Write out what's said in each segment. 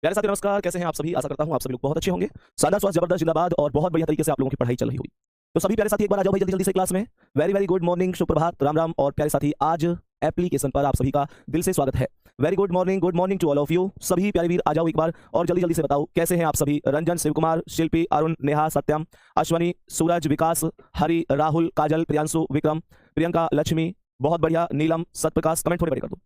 प्यारे साथी नमस्कार, कैसे हैं आप सभी। आशा करता हूं आप सभी लोग बहुत अच्छे होंगे। शानदार स्वास्थ्य, जबरदस्त, जिंदाबाद और बहुत बढ़िया तरीके से आप लोगों की पढ़ाई चल रही होगी। तो सभी प्यारे साथी एक बार आ जाओ भाई जल्दी जल्दी से क्लास में। वेरी वेरी गुड मॉर्निंग, सुप्रभात, राम राम। और प्यारे साथी आज एप्लीकेशन पर आप सभी का दिल से स्वागत है। Very good morning to all of you. सभी प्यारे वीर आ जाओ एक बार और जल्दी जल्दी से बताओ कैसे हैं आप सभी। रंजन, शिव कुमार, शिल्पी, अरुण, नेहा, सत्यम, अश्वनी, सूरज, विकास, हरि, राहुल, काजल, प्रियांशु, विक्रम, प्रियंका, लक्ष्मी, बहुत बढ़िया, नीलम, सतप्रकाश, कमेंट थोड़े बड़े कर दो।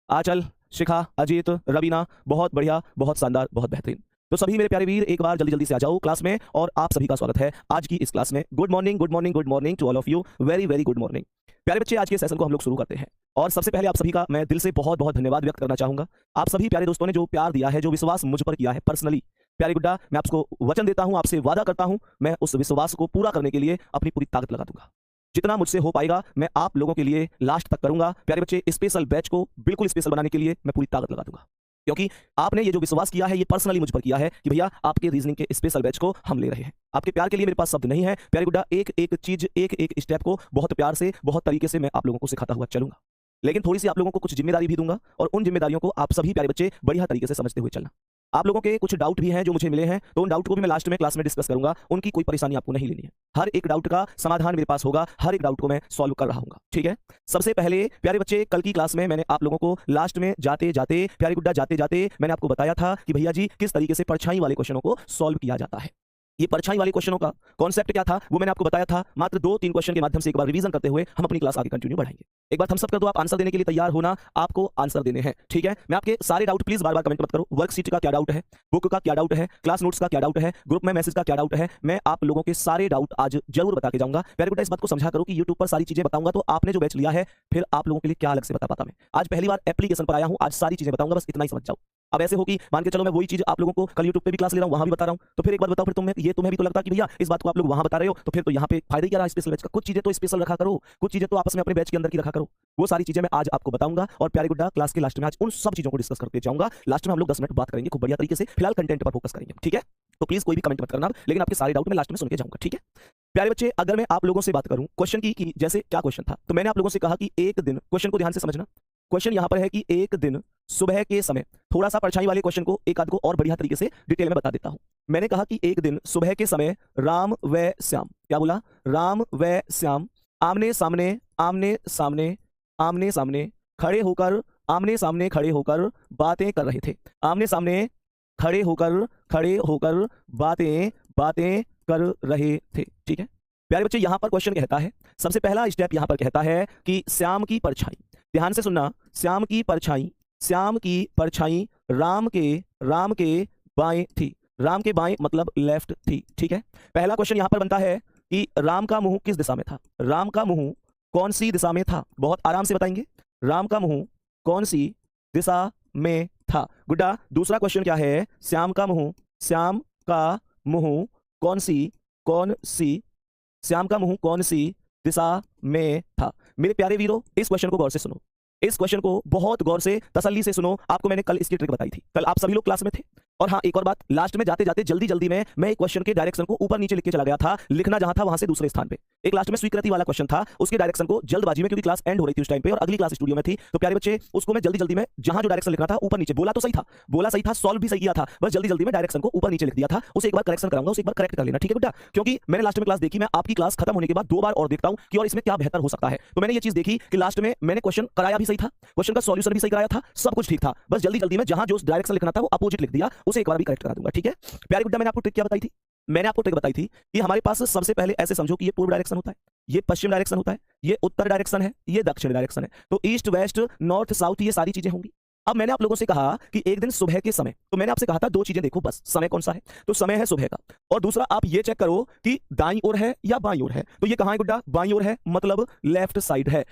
आंचल, शिखा, अजीत, रवीना, बहुत बढ़िया, बहुत शानदार, बहुत बेहतरीन। तो सभी मेरे प्यारे वीर एक बार जल्दी जल्दी से आ जाओ क्लास में और आप सभी का स्वागत है आज की इस क्लास में। Good morning to all of you. Very very good morning. प्यारे बच्चे, आज के सेशन को हम लोग शुरू करते हैं और सबसे पहले आप सभी का मैं दिल से बहुत बहुत धन्यवाद व्यक्त करना चाहूंगा। आप सभी प्यारे दोस्तों ने जो प्यार दिया है, जो विश्वास मुझ पर किया है पर्सनली। प्यारे गुड्डा, मैं आपको वचन देता हूं, आपसे वादा करता हूं, मैं उस विश्वास को पूरा करने के लिए अपनी पूरी ताकत लगा दूंगा। जितना मुझसे हो पाएगा मैं आप लोगों के लिए लास्ट तक करूंगा। प्यारे बच्चे, स्पेशल बैच को बिल्कुल स्पेशल बनाने के लिए मैं पूरी ताकत लगा दूंगा, क्योंकि आपने ये जो विश्वास किया है ये पर्सनली मुझ पर किया है कि भैया आपके रीजनिंग के स्पेशल बैच को हम ले रहे हैं। आपके प्यार के लिए मेरे पास शब्द नहीं है। प्यारे गुड्डा, एक एक चीज, एक एक स्टेप को बहुत प्यार से, बहुत तरीके से मैं आप लोगों को सिखाता हुआ चलूंगा, लेकिन थोड़ी सी आप लोगों को कुछ जिम्मेदारी भी दूंगा और उन जिम्मेदारियों को आप सभी प्यारे बच्चे बढ़िया तरीके से समझते हुए चलना। आप लोगों के कुछ डाउट भी हैं जो मुझे मिले हैं, तो उन डाउट को भी मैं लास्ट में क्लास में डिस्कस करूंगा। उनकी कोई परेशानी आपको नहीं लेनी है। हर एक डाउट का समाधान मेरे पास होगा, हर एक डाउट को मैं सॉल्व कर रहा हूँ। ठीक है। सबसे पहले प्यारे बच्चे, कल की क्लास में मैंने आप लोगों को लास्ट में जाते जाते, प्यारे गुड्डा जाते जाते, मैंने आपको बताया था कि भैया जी किस तरीके से परछाई वाले क्वेश्चनों को सॉल्व किया जाता है। ये परछाई वाले क्वेश्चनों का कॉन्सेप्ट क्या था वो मैंने आपको बताया था। मात्र 2-3 क्वेश्चन के माध्यम से एक बार रिवीजन करते हुए हम अपनी क्लास आगे कंटिन्यू बढ़ाएंगे। एक बार थम्स अप कर दो, आप आंसर देने के लिए तैयार होना, आपको आंसर देने हैं। ठीक है। मैं आपके सारे doubt, please bar bar comment मत करो। वर्कशीट का क्या डाउट है, बुक का क्या डाउट है, क्लास नोट्स का क्या डाउट है, ग्रुप में मैसेज का क्या डाउट है, मैं आप लोगों के सारे डाउट आज जरूर बता के जाऊंगा। प्यारे बेटा, इस बात को समझा करो कि यूट्यूब पर सारी चीजें बताऊंगा तो आपने जो बैच लिया है फिर आप लोगों के लिए क्या अलग से बता पाता। मैं आज पहली बार एप्लीकेशन पर आया हूं, आज सारी चीजें बताऊंगा, बस इतना ही समझ जाओ। अब ऐसे हो कि मान के चलो मैं वही चीज आप लोगों को कल यूट्यूब पे भी क्लास ले रहा हूं, वहां भी बता रहा हूं, तो फिर एक बात बताओ, फिर तुम्हें भी तो लगता कि भैया इस बात को आप लोग वहां बता रहे हो तो फिर तो यहाँ पे फायदा ही क्या रहा स्पेशल बैच का। कुछ चीजें तो स्पेशल रखा करो, कुछ चीजें तो आपस में अपने बैच के अंदर की रखा करो। वो सारी चीजें मैं आज आपको बताऊंगा और प्यारे गुड्डा क्लास के लास्ट में आज उन सब चीजों को डिस्कस करते जाऊंगा। लास्ट में हम लोग 10 मिनट बात करेंगे खूब बढ़िया तरीके से। फिलहाल कंटेंट पर फोकस करेंगे। ठीक है। तो प्लीज कोई भी कमेंट मत करना, लेकिन आपके सारे डाउट मैं लास्ट में सुन के जाऊंगा। ठीक है। प्यारे बच्चे, अगर मैं आप लोगों से बात करूं क्वेश्चन की कि जैसे क्या क्वेश्चन था, तो मैंने आप लोगों से कहा कि एक दिन, क्वेश्चन को ध्यान से समझना। क्वेश्चन यहां पर है कि एक दिन सुबह के समय, थोड़ा सा परछाई वाले क्वेश्चन को एक आध को और बढ़िया तरीके से डिटेल में बता देता हूं। मैंने कहा कि एक दिन सुबह के समय राम व श्याम, क्या बोला, राम व श्याम आमने सामने आमने सामने खड़े होकर बातें कर रहे थे। आमने सामने खड़े होकर बातें कर रहे थे। ठीक है। प्यारे बच्चे, यहां पर क्वेश्चन कहता है, सबसे पहला स्टेप यहां पर कहता है कि श्याम की परछाई, ध्यान से सुनना, श्याम की परछाई राम के बाएं थी। राम के बाएं मतलब लेफ्ट थी। ठीक है। पहला क्वेश्चन यहां पर बनता है कि राम का मुंह किस दिशा में था, राम का मुंह कौन सी दिशा में था। बहुत आराम से बताएंगे, राम का मुंह कौन सी दिशा में था। गुड्डा, दूसरा क्वेश्चन क्या है, श्याम का मुंह श्याम का मुंह कौन सी दिशा में था। मेरे प्यारे वीरों, इस क्वेश्चन को गौर से सुनो, इस क्वेश्चन को बहुत गौर से, तसल्ली से सुनो। आपको मैंने कल इसकी ट्रिक बताई थी, कल आप सभी लोग क्लास में थे। और हाँ, एक और बात, लास्ट में जाते जाते जल्दी में मैं एक क्वेश्चन के डायरेक्शन को ऊपर नीचे लिख के चला गया था, लिखना जहां था वहां से दूसरे स्थान पे। एक लास्ट में स्वीकृति वाला क्वेश्चन था, उसके डायरेक्शन को जल्दबाजी में, क्योंकि क्लास एंड हो रही थी उस टाइम पे और अगली क्लास स्टूडियो में थी, तो प्यारे बच्चे उसको मैं जल्दी में जहां जो डायरेक्शन लिखना था ऊपर नीचे, बोला सही था, सॉल्व भी सही किया था, बस जल्दी में डायरेक्शन को ऊपर नीचे लिख दिया था। उसे एक बार करेक्शन कराऊंगा, उसे एक बार करेक्ट कर लेना। ठीक है बेटा, क्योंकि मैंने लास्ट में क्लास देखी, मैं आपकी क्लास खत्म होने के बाद 2 बार और देखता हूं कि और इसमें क्या बेहतर हो सकता है। तो मैंने ये चीज देखी कि लास्ट में मैंने क्वेश्चन कराया भी सही था, क्वेश्चन का सॉल्यूशन भी सही कराया था, सब कुछ ठीक था, बस जल्दी में जहां जो डायरेक्शन लिखना था वो अपोजिट लिख दिया, उसे एक बार भी करेक्ट करा दूंगा। ठीक है। प्यारे गुड्डा, मैंने आपको ट्रिक क्या बताई थी, मैंने आपको ट्रिक बताई थी कि हमारे पास सबसे पहले ऐसे समझो कि ये पूर्व डायरेक्शन होता है, ये पश्चिम डायरेक्शन होता है, ये उत्तर डायरेक्शन है, ये दक्षिण डायरेक्शन है, तो ईस्ट वेस्ट नॉर्थ साउथ ये सारी चीजें होंगी। अब मैंने आप लोगों से कहा कि एक दिन सुबह के समय, तो मैंने आपसे कहा था 2 चीजें देखो बस, समय कौन सा है, तो समय है सुबह का, और दूसरा आप ये चेक करो कि दाईं ओर है या बाईं ओर है। तो ये कहां है गुड्डा, बाईं ओर है, मतलब लेफ्ट साइड है,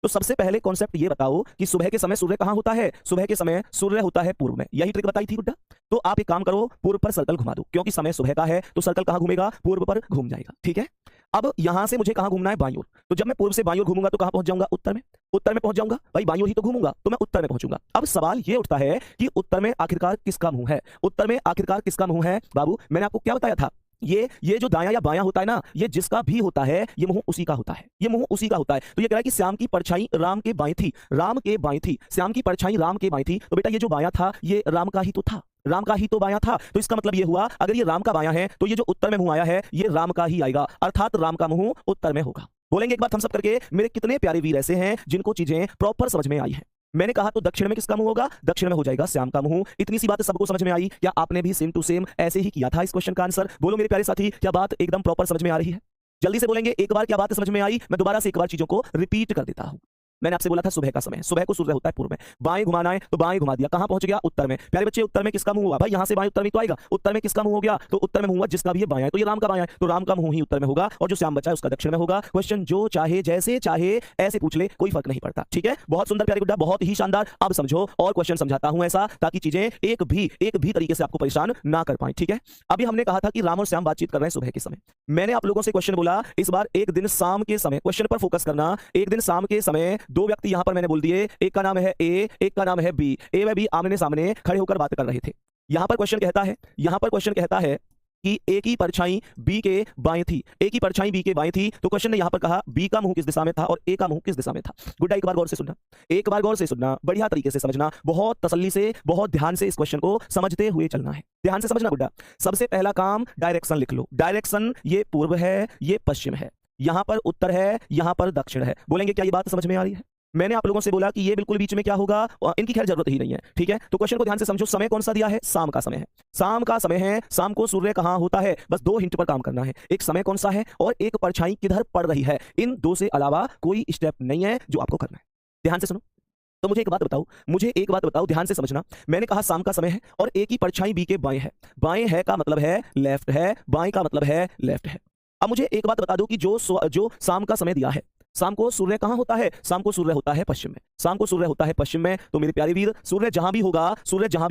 तो सबसे पहले कॉन्सेप्ट ये बताओ कि सुबह के समय सूर्य कहां होता है, सुबह के समय सूर्य होता है पूर्व में, यही ट्रिक बताई थी गुड्डा। तो आप एक काम करो, पूर्व पर सर्कल घुमा दो, क्योंकि समय सुबह का है तो सर्कल कहां घूमेगा, पूर्व पर घूम जाएगा। ठीक है। अब यहां से मुझे कहां घूमना है, बाईं ओर, तो जब मैं पूर्व से बाईं ओर घूमूंगा तो कहां पहुंच जाऊंगा, उत्तर में पहुंच जाऊंगा। भाई बाईं ओर ही तो घूमूंगा तो मैं उत्तर में पहुंचूंगा। अब सवाल ये उठता है कि उत्तर में आखिरकार किसका मुंह है, बाबू मैंने आपको क्या बताया था ये जो दायां या बायां होता है ना, ये जिसका भी होता है, ये मुंह उसी का होता है, ये मुंह उसी का होता है। तो ये कह रहा है कि श्याम की परछाई राम के बाएं थी, राम के बाएं थी, श्याम की परछाई राम के बाएं थी। तो बेटा ये जो बायां था ये राम का ही तो था, राम का ही तो बायां था। तो इसका मतलब ये हुआ अगर ये राम का बायां है तो ये जो उत्तर में मुंह आया है ये राम का ही आएगा, अर्थात राम का मुंह उत्तर में होगा। बोलेंगे एक बार थम्स अप करके, मेरे कितने प्यारे वीर ऐसे हैं जिनको चीजें प्रॉपर समझ में आई है। मैंने कहा तो दक्षिण में किसका मुंह होगा, दक्षिण में हो जाएगा श्याम का मुंह। इतनी सी बात सबको समझ में आई? क्या आपने भी सेम टू सेम ऐसे ही किया था इस क्वेश्चन का आंसर? बोलो मेरे प्यारे साथी, क्या बात एकदम प्रॉपर समझ में आ रही है? जल्दी से बोलेंगे एक बार, क्या बात समझ में आई? मैं दोबारा से एक बार चीजों को रिपीट कर देता हूं। मैंने आपसे बोला था सुबह का समय, सुबह को सूर्य होता है पूर्व में, बाएं घुमाना है तो बाएं घुमा दिया, कहां पहुंच गया, उत्तर में। प्यारे बच्चे उत्तर में किसका मुंह हुआ भाई, यहां से बाएं उत्तर में तो आएगा, उत्तर में किसका मुंह हो गया, तो उत्तर में मुंह हुआ जिसका भी ये बायां है, तो ये राम का बायां है, तो राम का मुंह ही उत्तर में होगा, और जो श्याम बचा है उसका दक्षिण में होगा। क्वेश्चन जो चाहे जैसे चाहे ऐसे पूछ ले, कोई फर्क नहीं पड़ता। ठीक है, बहुत सुंदर प्यारे गुड्डा, बहुत ही शानदार। अब समझो, और क्वेश्चन समझाता हूं ऐसा ताकि चीजें एक भी तरीके से आपको परेशान ना कर पाए। ठीक है, अभी हमने कहा था कि राम और श्याम बातचीत कर रहे हैं सुबह के समय। मैंने आप लोगों से क्वेश्चन बोला, इस बार एक दिन शाम के समय, क्वेश्चन पर फोकस करना। एक दिन शाम के समय दो व्यक्ति यहां पर मैंने बोल दिए, एक का नाम है ए, एक का नाम है बी। ए व बी आमने सामने खड़े होकर बात कर रहे थे। यहां पर क्वेश्चन कहता है कि ए की परछाई बी के बाएं थी, ए की परछाई बी के बाएं थी। तो क्वेश्चन ने यहां पर कहा बी का मुंह किस दिशा में था और ए का मुंह किस दिशा में था। गुड्डा एक बार गौर से सुनना, एक बार गौर से सुनना, बढ़िया तरीके से समझना, बहुत तसल्ली से, बहुत ध्यान से इस क्वेश्चन को समझते हुए चलना है। ध्यान से समझना गुड्डा। सबसे पहला काम डायरेक्शन लिख लो। डायरेक्शन, ये पूर्व है, ये पश्चिम है, यहां पर उत्तर है, यहां पर दक्षिण है। बोलेंगे क्या ये बात समझ में आ रही है? मैंने आप लोगों से बोला कि ये बिल्कुल बीच में क्या होगा, इनकी खैर जरूरत ही नहीं है। ठीक है, तो क्वेश्चन को ध्यान से समझो। समय कौन सा दिया है, शाम का समय है, शाम का समय है। शाम को सूर्य कहां होता है, बस दो हिंट पर काम करना है, एक समय कौन सा है और एक परछाई किधर पड़ रही है। इन दो से अलावा कोई स्टेप नहीं है जो आपको करना है। ध्यान से सुनो। तो मुझे एक बात बताओ, ध्यान से समझना। मैंने कहा शाम का समय है और ए की परछाई बी के बाएं है। बाएं है का मतलब है लेफ्ट है, बाएं का मतलब है लेफ्ट है। अब मुझे एक बात बता दो कि जो शाम का समय दिया है, शाम को सूर्य कहां होता है, शाम को सूर्य होता है पश्चिम में, शाम को सूर्य होता है पश्चिम में। तो मेरे प्यारे वीर, सूर्य जहां भी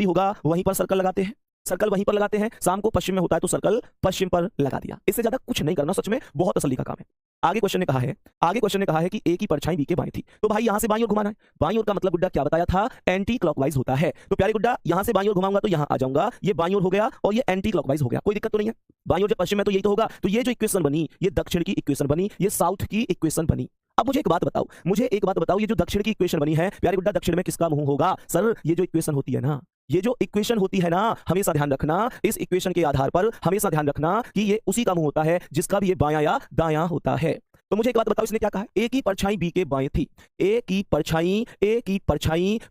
होगा वहीं पर सर्कल लगाते हैं, सर्कल वहीं पर लगाते हैं। शाम को पश्चिम में होता है तो सर्कल पश्चिम पर लगा दिया। इससे ज्यादा कुछ नहीं करना, सच में बहुत तसल्ली का काम है। आगे क्वेश्चन ने कहा है कि ए की परछाई बी के बाएं थी। तो भाई यहां से बाईं ओर घुमाना है। बाईं ओर का मतलब गुड्डा क्या बताया था, एंटी क्लॉकवाइज होता है। तो प्यारे गुड्डा यहां से बाईं ओर घुमाऊंगा तो यहां आ जाऊंगा, ये बाईं ओर हो गया और ये एंटी क्लॉकवाइज हो गया, कोई दिक्कत तो नहीं है। बाईं ओर जब पश्चिम में तो यही तो होगा। तो ये जो इक्वेशन बनी, ये दक्षिण की इक्वेशन बनी, ये साउथ की इक्वेशन बनी। अब मुझे एक बात बताओ, ये जो दक्षिण की इक्वेशन बनी है प्यारे गुड्डा, दक्षिण में किसका मुंह होगा? सर ये जो इक्वेशन होती है ना, हमेशा ध्यान रखना, इस इक्वेशन के आधार पर हमेशा ध्यान रखना कि ये उसी का मुंह होता है जिसका भी ये बायां या दायां होता है। तो मुझे एक बात बताओ, इसने क्या कहा है? ए की परछाई बी के बाएं थी, ए की परछाई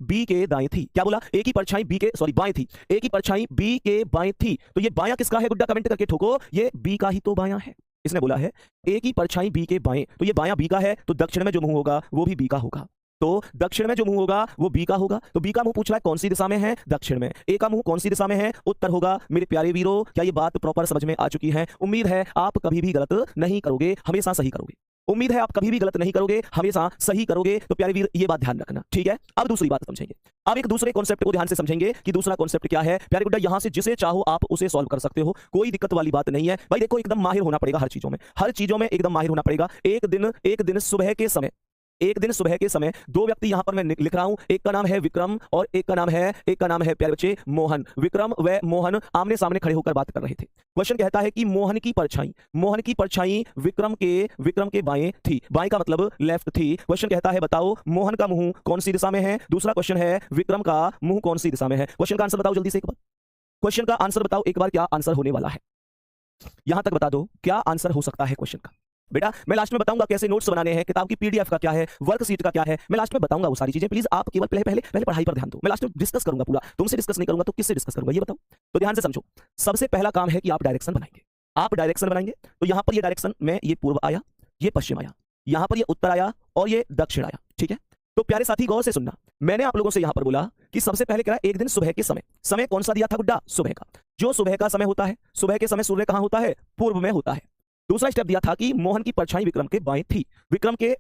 बी के दाएं थी। क्या बोला? ए की परछाई बाएं थी, ए की परछाई बी के बाएं थी। तो ये बायां किसका है गुड्डा? कमेंट करके ठोको, ये बी का ही तो बायां है। इसने बोला है ए की परछाई बी के बाएं, तो ये बायां बी का है, तो दक्षिण में जो मुंह होगा वो भी बी का होगा। तो दक्षिण में जो मुंह होगा वो बी का होगा। तो बी का मुंह पूछ रहा है कौन सी दिशा में है, दक्षिण में। ए का मुंह कौन सी दिशा में है, उत्तर होगा। मेरे प्यारे वीरों, क्या ये बात प्रॉपर समझ में आ चुकी है? उम्मीद है आप कभी भी गलत नहीं करोगे, हमेशा सही करोगे। उम्मीद है आप कभी भी गलत नहीं करोगे, हमेशा सही करोगे। तो प्यारे वीर ये बात ध्यान रखना, ठीक है। अब दूसरी बात समझेंगे, अब एक दूसरे कॉन्सेप्ट को ध्यान से समझेंगे कि दूसरा कॉन्सेप्ट क्या है। प्यारे गुड्डा यहां से जिसे चाहो आप उसे सॉल्व कर सकते हो, कोई दिक्कत वाली बात नहीं है भाई। देखो एकदम माहिर होना पड़ेगा हर चीजों में एकदम माहिर होना पड़ेगा। एक दिन सुबह के समय दो व्यक्ति यहां पर मैं लिख रहा हूं, एक का नाम है विक्रम और एक का नाम है प्यारे बच्चे मोहन। विक्रम व मोहन आमने सामने खड़े होकर बात कर रहे थे। क्वेश्चन कहता है कि मोहन की परछाई विक्रम के बाएं थी, बाएं का मतलब लेफ्ट थी। क्वेश्चन कहता है बताओ मोहन का मुंह कौन सी दिशा में है। दूसरा क्वेश्चन है विक्रम का मुंह कौन सी दिशा में है। क्वेश्चन का आंसर बताओ जल्दी से एक बार, क्वेश्चन का आंसर बताओ एक बार, क्या आंसर होने वाला है? यहां तक बता दो क्या आंसर हो सकता है क्वेश्चन का। बेटा मैं लास्ट में बताऊंगा कैसे नोट्स बनाने हैं, किताब की पीडीएफ का क्या है, वर्कशीट का क्या है, मैं लास्ट में बताऊंगा वो सारी चीजें। प्लीज आप केवल पहले पढ़ाई पर ध्यान दो। मैं लास्ट में डिस्कस करूंगा पूरा, तुमसे डिस्कस नहीं करूंगा तो किससे डिस्कस करूंगा ये बताओ। तो ध्यान से समझो, सबसे पहला काम है कि आप डायरेक्शन बनाएंगे। तो यहां पर ये डायरेक्शन में, ये पूर्व आया, ये पश्चिम आया, यहां पर ये उत्तर आया और ये दक्षिण आया, ठीक है। तो प्यारे साथी गौर से सुनना, मैंने आप लोगों से यहां पर बोला कि सबसे पहले क्या, एक दिन सुबह के समय कौन सा दिया था गुड्डा? सुबह का। जो सुबह का समय होता है, सुबह के समय सूर्य कहां होता है? पूर्व में होता है। दूसरा स्टेप दिया था कि मोहन की परछाई विक्रम के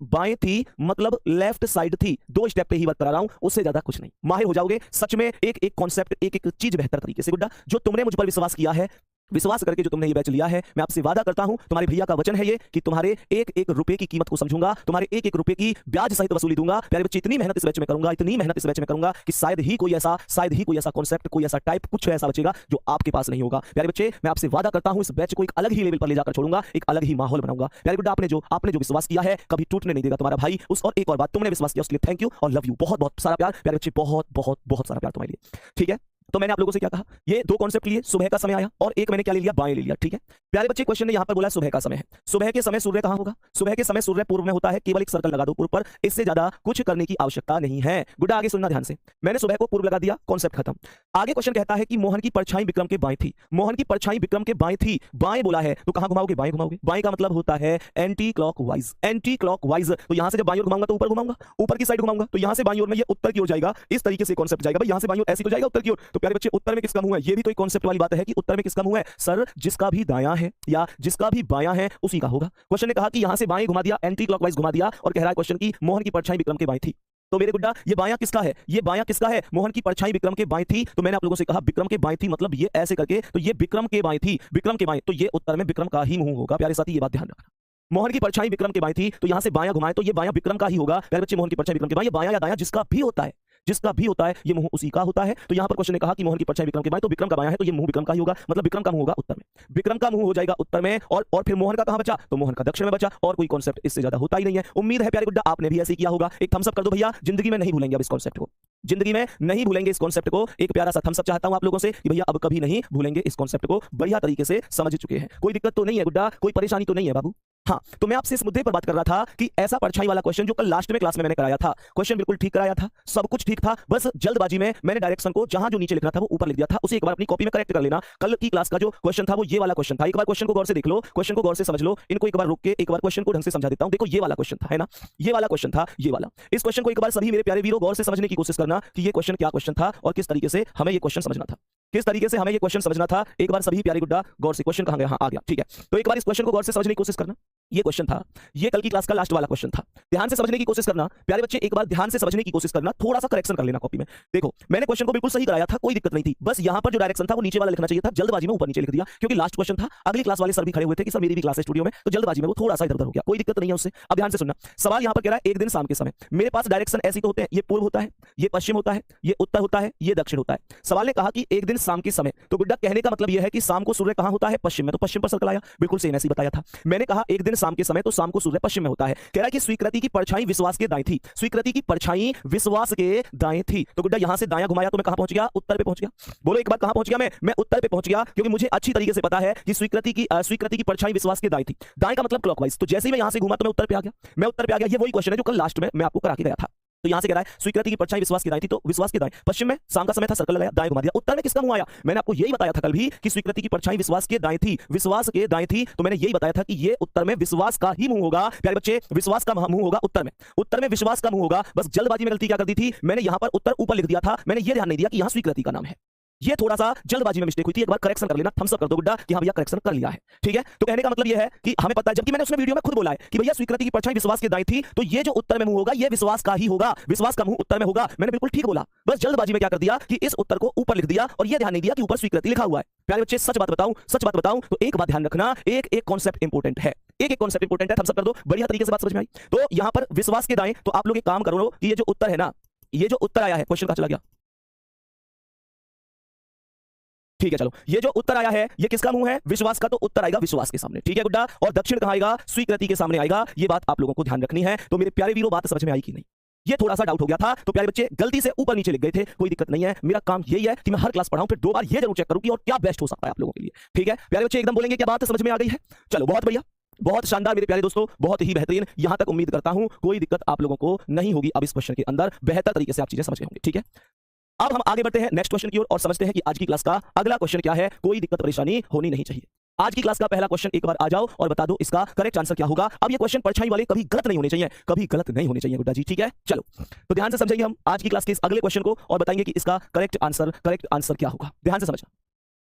बाएं थी, मतलब लेफ्ट साइड थी। दो स्टेप पे ही बात करा रहा हूं, उससे ज्यादा कुछ नहीं। माहिर हो जाओगे सच में, एक कॉन्सेप्ट, एक चीज बेहतर तरीके से गुड्डा। जो तुमने मुझ पर विश्वास किया है विश्वास करके जो तुमने ये बैच लिया है, मैं आपसे वादा करता हूं, तुम्हारे भैया का वचन है ये कि तुम्हारे एक एक रुपए की कीमत को समझूंगा, तुम्हारे एक एक रुपए की ब्याज सहित वसूली दूंगा। प्यारे बच्चे, इतनी मेहनत इस बैच में करूंगा, इतनी मेहनत इस बैच में करूंगा कि शायद ही कोई ऐसा कॉन्सेप्ट, कोई ऐसा टाइप, कुछ ऐसा बचेगा जो आपके पास नहीं होगा। प्यारे बच्चे, मैं आपसे वादा करता हूं, इस बैच को एक अलग ही लेवल पर ले जाकर छोड़ूंगा, एक अलग ही माहौल बनाऊंगा। प्यारे गुड्डा, आपने जो विश्वास किया है कभी टूटने नहीं देगा तुम्हारा भाई। और एक और बात, तुमने विश्वास किया उसके लिए थैंक यू और लव यू, बहुत बहुत सारा प्यार। प्यारे बच्चे, बहुत बहुत बहुत सारा प्यार तुम्हारे लिए, ठीक है। तो मैंने आप लोगों से क्या कहा, ये दो कॉन्सेप्ट लिए, सुबह का समय आया और एक मैंने क्या ले लिया, बाएं ले लिया, ठीक है। प्यारे बच्चे, क्वेश्चन ने यहां पर बोला सुबह का समय है। सुबह के समय सूर्य कहां होगा? सुबह के समय सूर्य पूर्व में होता है, केवल एक सर्कल लगा दो पूर्व पर, इससे ज्यादा कुछ करने की आवश्यकता नहीं है। गुड्डा, आगे सुनना ध्यान से, मैंने सुबह को पूर्व लगा दिया, कॉन्सेप्ट खत्म। आगे क्वेश्चन कहता है कि मोहन की परछाई विक्रम के बाएं थी। मोहन की परछाई विक्रम के बाएं थी, बाएं बोला है तो कहां घुमाओगे? बाएं घुमाओगे। बाएं का मतलब होता है एंटी क्लॉकवाइज, एंटी क्लॉकवाइज। तो यहां से जब बाएं ओर घुमाऊंगा तो ऊपर घुमाऊंगा, ऊपर की साइड घुमाऊंगा तो यहां से बाएं ओर में ये उत्तर की ओर जाएगा, इस तरीके से कॉन्सेप्ट जाएगा भाई, यहां से बाएं ओर ऐसे तो जाएगा उत्तर की ओर। तो प्यारे बच्चे, उत्तर में किसका मुंह है? ये भी तो एक कॉन्सेप्ट वाली बात है कि उत्तर में किसका मुंह है? सर, जिसका भी दायां है या जिसका भी बायां है उसी का होगा। क्वेश्चन ने कहा कि यहां से बाएं घुमा दिया, एंटी क्लॉकवाइज घुमा दिया, और कह रहा है क्वेश्चन की मोहन की परछाई विक्रम के बाएं थी। तो मेरे गुड्डा, ये बायां किसका है? ये बायां किसका है? मोहन की परछाई विक्रम के बाएं थी। तो मैंने आप लोगों से कहा विक्रम के बाएं थी, मतलब ये ऐसे करके, तो ये विक्रम के बाएं थी, विक्रम के बाएं, तो ये उत्तर में विक्रम का ही मुंह होगा। प्यारे साथी, ये बात ध्यान रखना। मोहन की परछाई विक्रम के बाएं थी, तो यहां से बायां घुमाए तो ये बायां विक्रम का ही होगा। प्यारे बच्चे, मोहन की परछाई विक्रम के बाएं, ये बायां या दायां जिसका भी होता है, जिसका भी होता है, ये मुंह उसी का होता है। तो यहां पर क्वेश्चन ने कहा कि मोहन की परछाई विक्रम के बाएं, तो विक्रम का बायां है तो ये मुंह विक्रम का ही होगा, मतलब विक्रम का मुंह होगा उत्तर में, विक्रम का मुंह हो जाएगा उत्तर में। और फिर मोहन का कहां बचा? तो मोहन का दक्षिण में बचा, और कोई कॉन्सेप्ट इससे ज्यादा होता ही नहीं है। उम्मीद है प्यारे गुड्डा आपने भी ऐसे किया होगा। एक थम्स अप कर दो भैया, जिंदगी में नहीं भूलेंगे अब इस कॉन्सेप्ट को, जिंदगी में नहीं भूलेंगे इस कॉन्सेप्ट को। एक प्यारा सा थम्स अप चाहता हूं आप लोगों से कि भैया अब कभी नहीं भूलेंगे इस कॉन्सेप्ट को, बढ़िया तरीके से समझ चुके हैं। कोई दिक्कत तो नहीं है गुड्डा, कोई परेशानी तो नहीं है बाबू? हाँ, तो मैं आपसे इस मुद्दे पर बात कर रहा था कि ऐसा परछाई वाला क्वेश्चन जो कल लास्ट में क्लास में मैंने कराया था, क्वेश्चन बिल्कुल ठीक कराया था, सब कुछ ठीक था, बस जल्दबाजी में मैंने डायरेक्शन को जहां जो नीचे लिखना था वो ऊपर लिख दिया था, उसे एक बार अपनी कॉपी में करेक्ट कर लेना। कल की क्लास का जो क्वेश्चन था वो ये वाला क्वेश्चन था। एक बार क्वेश्चन को गौर से देख लो, क्वेश्चन को गौर से समझ लो, इनको एक बार रुक के एक बार क्वेश्चन को ढंग से समझा देता हूं। देखो, ये वाला क्वेश्चन था, है ना, ये वाला क्वेश्चन था, ये वाला। इस क्वेश्चन को एक बार सभी मेरे प्यारे वीरों गौर से समझने की कोशिश करना कि ये क्वेश्चन क्या क्वेश्चन था और किस तरीके से हमें ये क्वेश्चन समझना था, किस तरीके से हमें ये क्वेश्चन समझना था। एक बार सभी प्यारे गुड्डा गौर से, क्वेश्चन कहां गया? हाँ, आ गया, ठीक है। तो एक बार इस क्वेश्चन को गौर से समझने की कोशिश करना। ये क्वेश्चन था, ये कल की क्लास का लास्ट वाला क्वेश्चन था। ध्यान से समझने की कोशिश करना प्यारे बच्चे, एक बार ध्यान से समझने की कोशिश करना, थोड़ा सा करेक्शन कर लेना कॉपी में। देखो, मैंने क्वेश्चन को बिल्कुल सही कराया था, कोई दिक्कत नहीं थी, बस यहां पर जो डायरेक्शन था वो नीचे वाला लिखना चाहिए था, जल्दबाजी में ऊपर नीचे लिख दिया, क्योंकि लास्ट क्वेश्चन था। अगली क्लास वाले सर भी खड़े हुए थे कि सर मेरी भी क्लास है स्टूडियो में, तो जल्दबाजी में वो थोड़ा सा इधर उधर हो गया, कोई दिक्कत नहीं है उससे। अब ध्यान से सुनना, सवाल यहां पर कह रहा है एक दिन शाम के समय, मेरे पास डायरेक्शन ऐसी तो होते हैं, ये पूर्व होता है, ये पश्चिम होता है, ये उत्तर होता है, ये दक्षिण होता है। सवाल ने कहा कि एक दिन शाम के समय, तो गुड्डा कहने का मतलब यह है कि शाम को सूर्य कहां होता है? पश्चिम में, तो पश्चिम पर सर्कल आया, बिल्कुल सेम ऐसे ही बताया था। मैंने कहा एक दिन शाम के समय, तो शाम को सूर्य पश्चिम में होता है। कह रहा है कि स्वीकृति की परछाई विश्वास के दाएं थी, स्वीकृति की परछाई विश्वास के दाएं थी। तो गुड्डा यहां से दायां घुमाया तो मैं कहां पहुंच गया? उत्तर पे पहुंच गया। बोलो एक बार, कहां पहुंच गया मैं उत्तर पे पहुंच गया, क्योंकि मुझे अच्छी तरीके से पता है कि स्वीकृति की परछाई विश्वास के दाएं थी। दाएं का मतलब क्लॉकवाइज, तो जैसे ही मैं यहां से घुमा तो मैं उत्तर पे आ गया, मैं उत्तर पे आ गया। ये वही क्वेश्चन है जो कल लास्ट में मैं आपको करा के गया था। तो यहां से कह रहा है स्वीकृति की परछाई विश्वास की दाएं थी, तो विश्वास के दाएं, पश्चिम में शाम का समय था, सर्कल लगाया, दाएं घुमा दिया, उत्तर में किसका मुंह आया? मैंने आपको यही बताया था कल भी कि स्वीकृति की परछाई विश्वास के दाएं थी, विश्वास के दाएं थी। तो मैंने यही बताया था कि ये उत्तर में विश्वास का ही मुंह होगा। प्यारे बच्चे, विश्वास का मुंह होगा उत्तर में, उत्तर में विश्वास का मुंह होगा। बस जल्दबाजी में गलती क्या कर दी थी, मैंने यहां पर उत्तर ऊपर लिख दिया था, मैंने ये ध्यान नहीं दिया कि यहां स्वीकृति का नाम है। ये थोड़ा सा जल्दबाजी में मिस्टेक हुई थी, एक बार करेक्शन कर लेना, थम्स अप कर दो गुड्डा कि हाँ भैया करेक्शन कर लिया है, ठीक है। तो कहने का मतलब ये है कि हमें पता है, जबकि मैंने उसमें वीडियो में खुद बोला है कि भैया स्वीकृति की परछाई विश्वास के दाएं थी, तो ये जो उत्तर में मुंह होगा ये विश्वास का ही होगा, विश्वास का मुंह उत्तर में होगा। मैंने बिल्कुल ठीक बोला, बस जल्दबाजी में क्या कर दिया कि इस उत्तर को ऊपर लिख दिया और ये ध्यान नहीं दिया कि ऊपर स्वीकृति लिखा हुआ है। प्यारे बच्चे, सच बात बताऊं तो एक बात ध्यान रखना, एक कॉन्सेप्ट इंपॉर्टेंट है, एक कॉन्सेप्ट इंपॉर्टेंट है, थम्स अप कर दो, बढ़िया तरीके से बात समझ में आई। तो यहां पर विश्वास के दाएं, तो आप लोग एक काम करो कि ये जो उत्तर है ना, ये जो उत्तर आया है, क्वेश्चन कहां चला गया? ठीक है, चलो, ये जो उत्तर आया है ये किसका मुंह है? विश्वास का, तो उत्तर आएगा विश्वास के सामने, ठीक है गुड्डा। और दक्षिण कहां आएगा? स्वीकृति के सामने आएगा। ये बात आप लोगों को ध्यान रखनी है। तो मेरे प्यारे वीरों, बात समझ में आई कि नहीं? ये थोड़ा सा डाउट हो गया था, तो प्यारे बच्चे गलती से ऊपर नीचे लिख गए थे, कोई दिक्कत नहीं है। मेरा काम यही है कि मैं हर क्लास पढ़ाऊं, फिर 2 बार ये जरूर चेक करूं कि और क्या बेस्ट हो सकता है आप लोगों के लिए, ठीक है। प्यारे बच्चे एकदम बोलेंगे क्या बात समझ में आ गई है? चलो, बहुत बढ़िया, बहुत शानदार मेरे प्यारे दोस्तों, बहुत ही बेहतरीन। यहां तक उम्मीद करता हूं कोई दिक्कत आप लोगों को नहीं होगी। अब इस क्वेश्चन के अंदर बेहतर तरीके से आप चीजें समझ गए होंगे, ठीक है। अब हम आगे बढ़ते हैं नेक्स्ट क्वेश्चन की ओर और समझते हैं कि आज की क्लास का अगला क्वेश्चन क्या है। कोई दिक्कत परेशानी होनी नहीं चाहिए। आज की क्लास का पहला क्वेश्चन एक बार आ जाओ और बता दो इसका करेक्ट आंसर क्या होगा। अब ये क्वेश्चन परछाई वाले कभी गलत नहीं होने चाहिए, कभी गलत नहीं होने चाहिए गुड्डा जी, ठीक है। चलो, तो ध्यान से समझेंगे हम आज की क्लास के इस अगले क्वेश्चन को और बताएंगे कि इसका करेक्ट आंसर क्या होगा। ध्यान से समझना।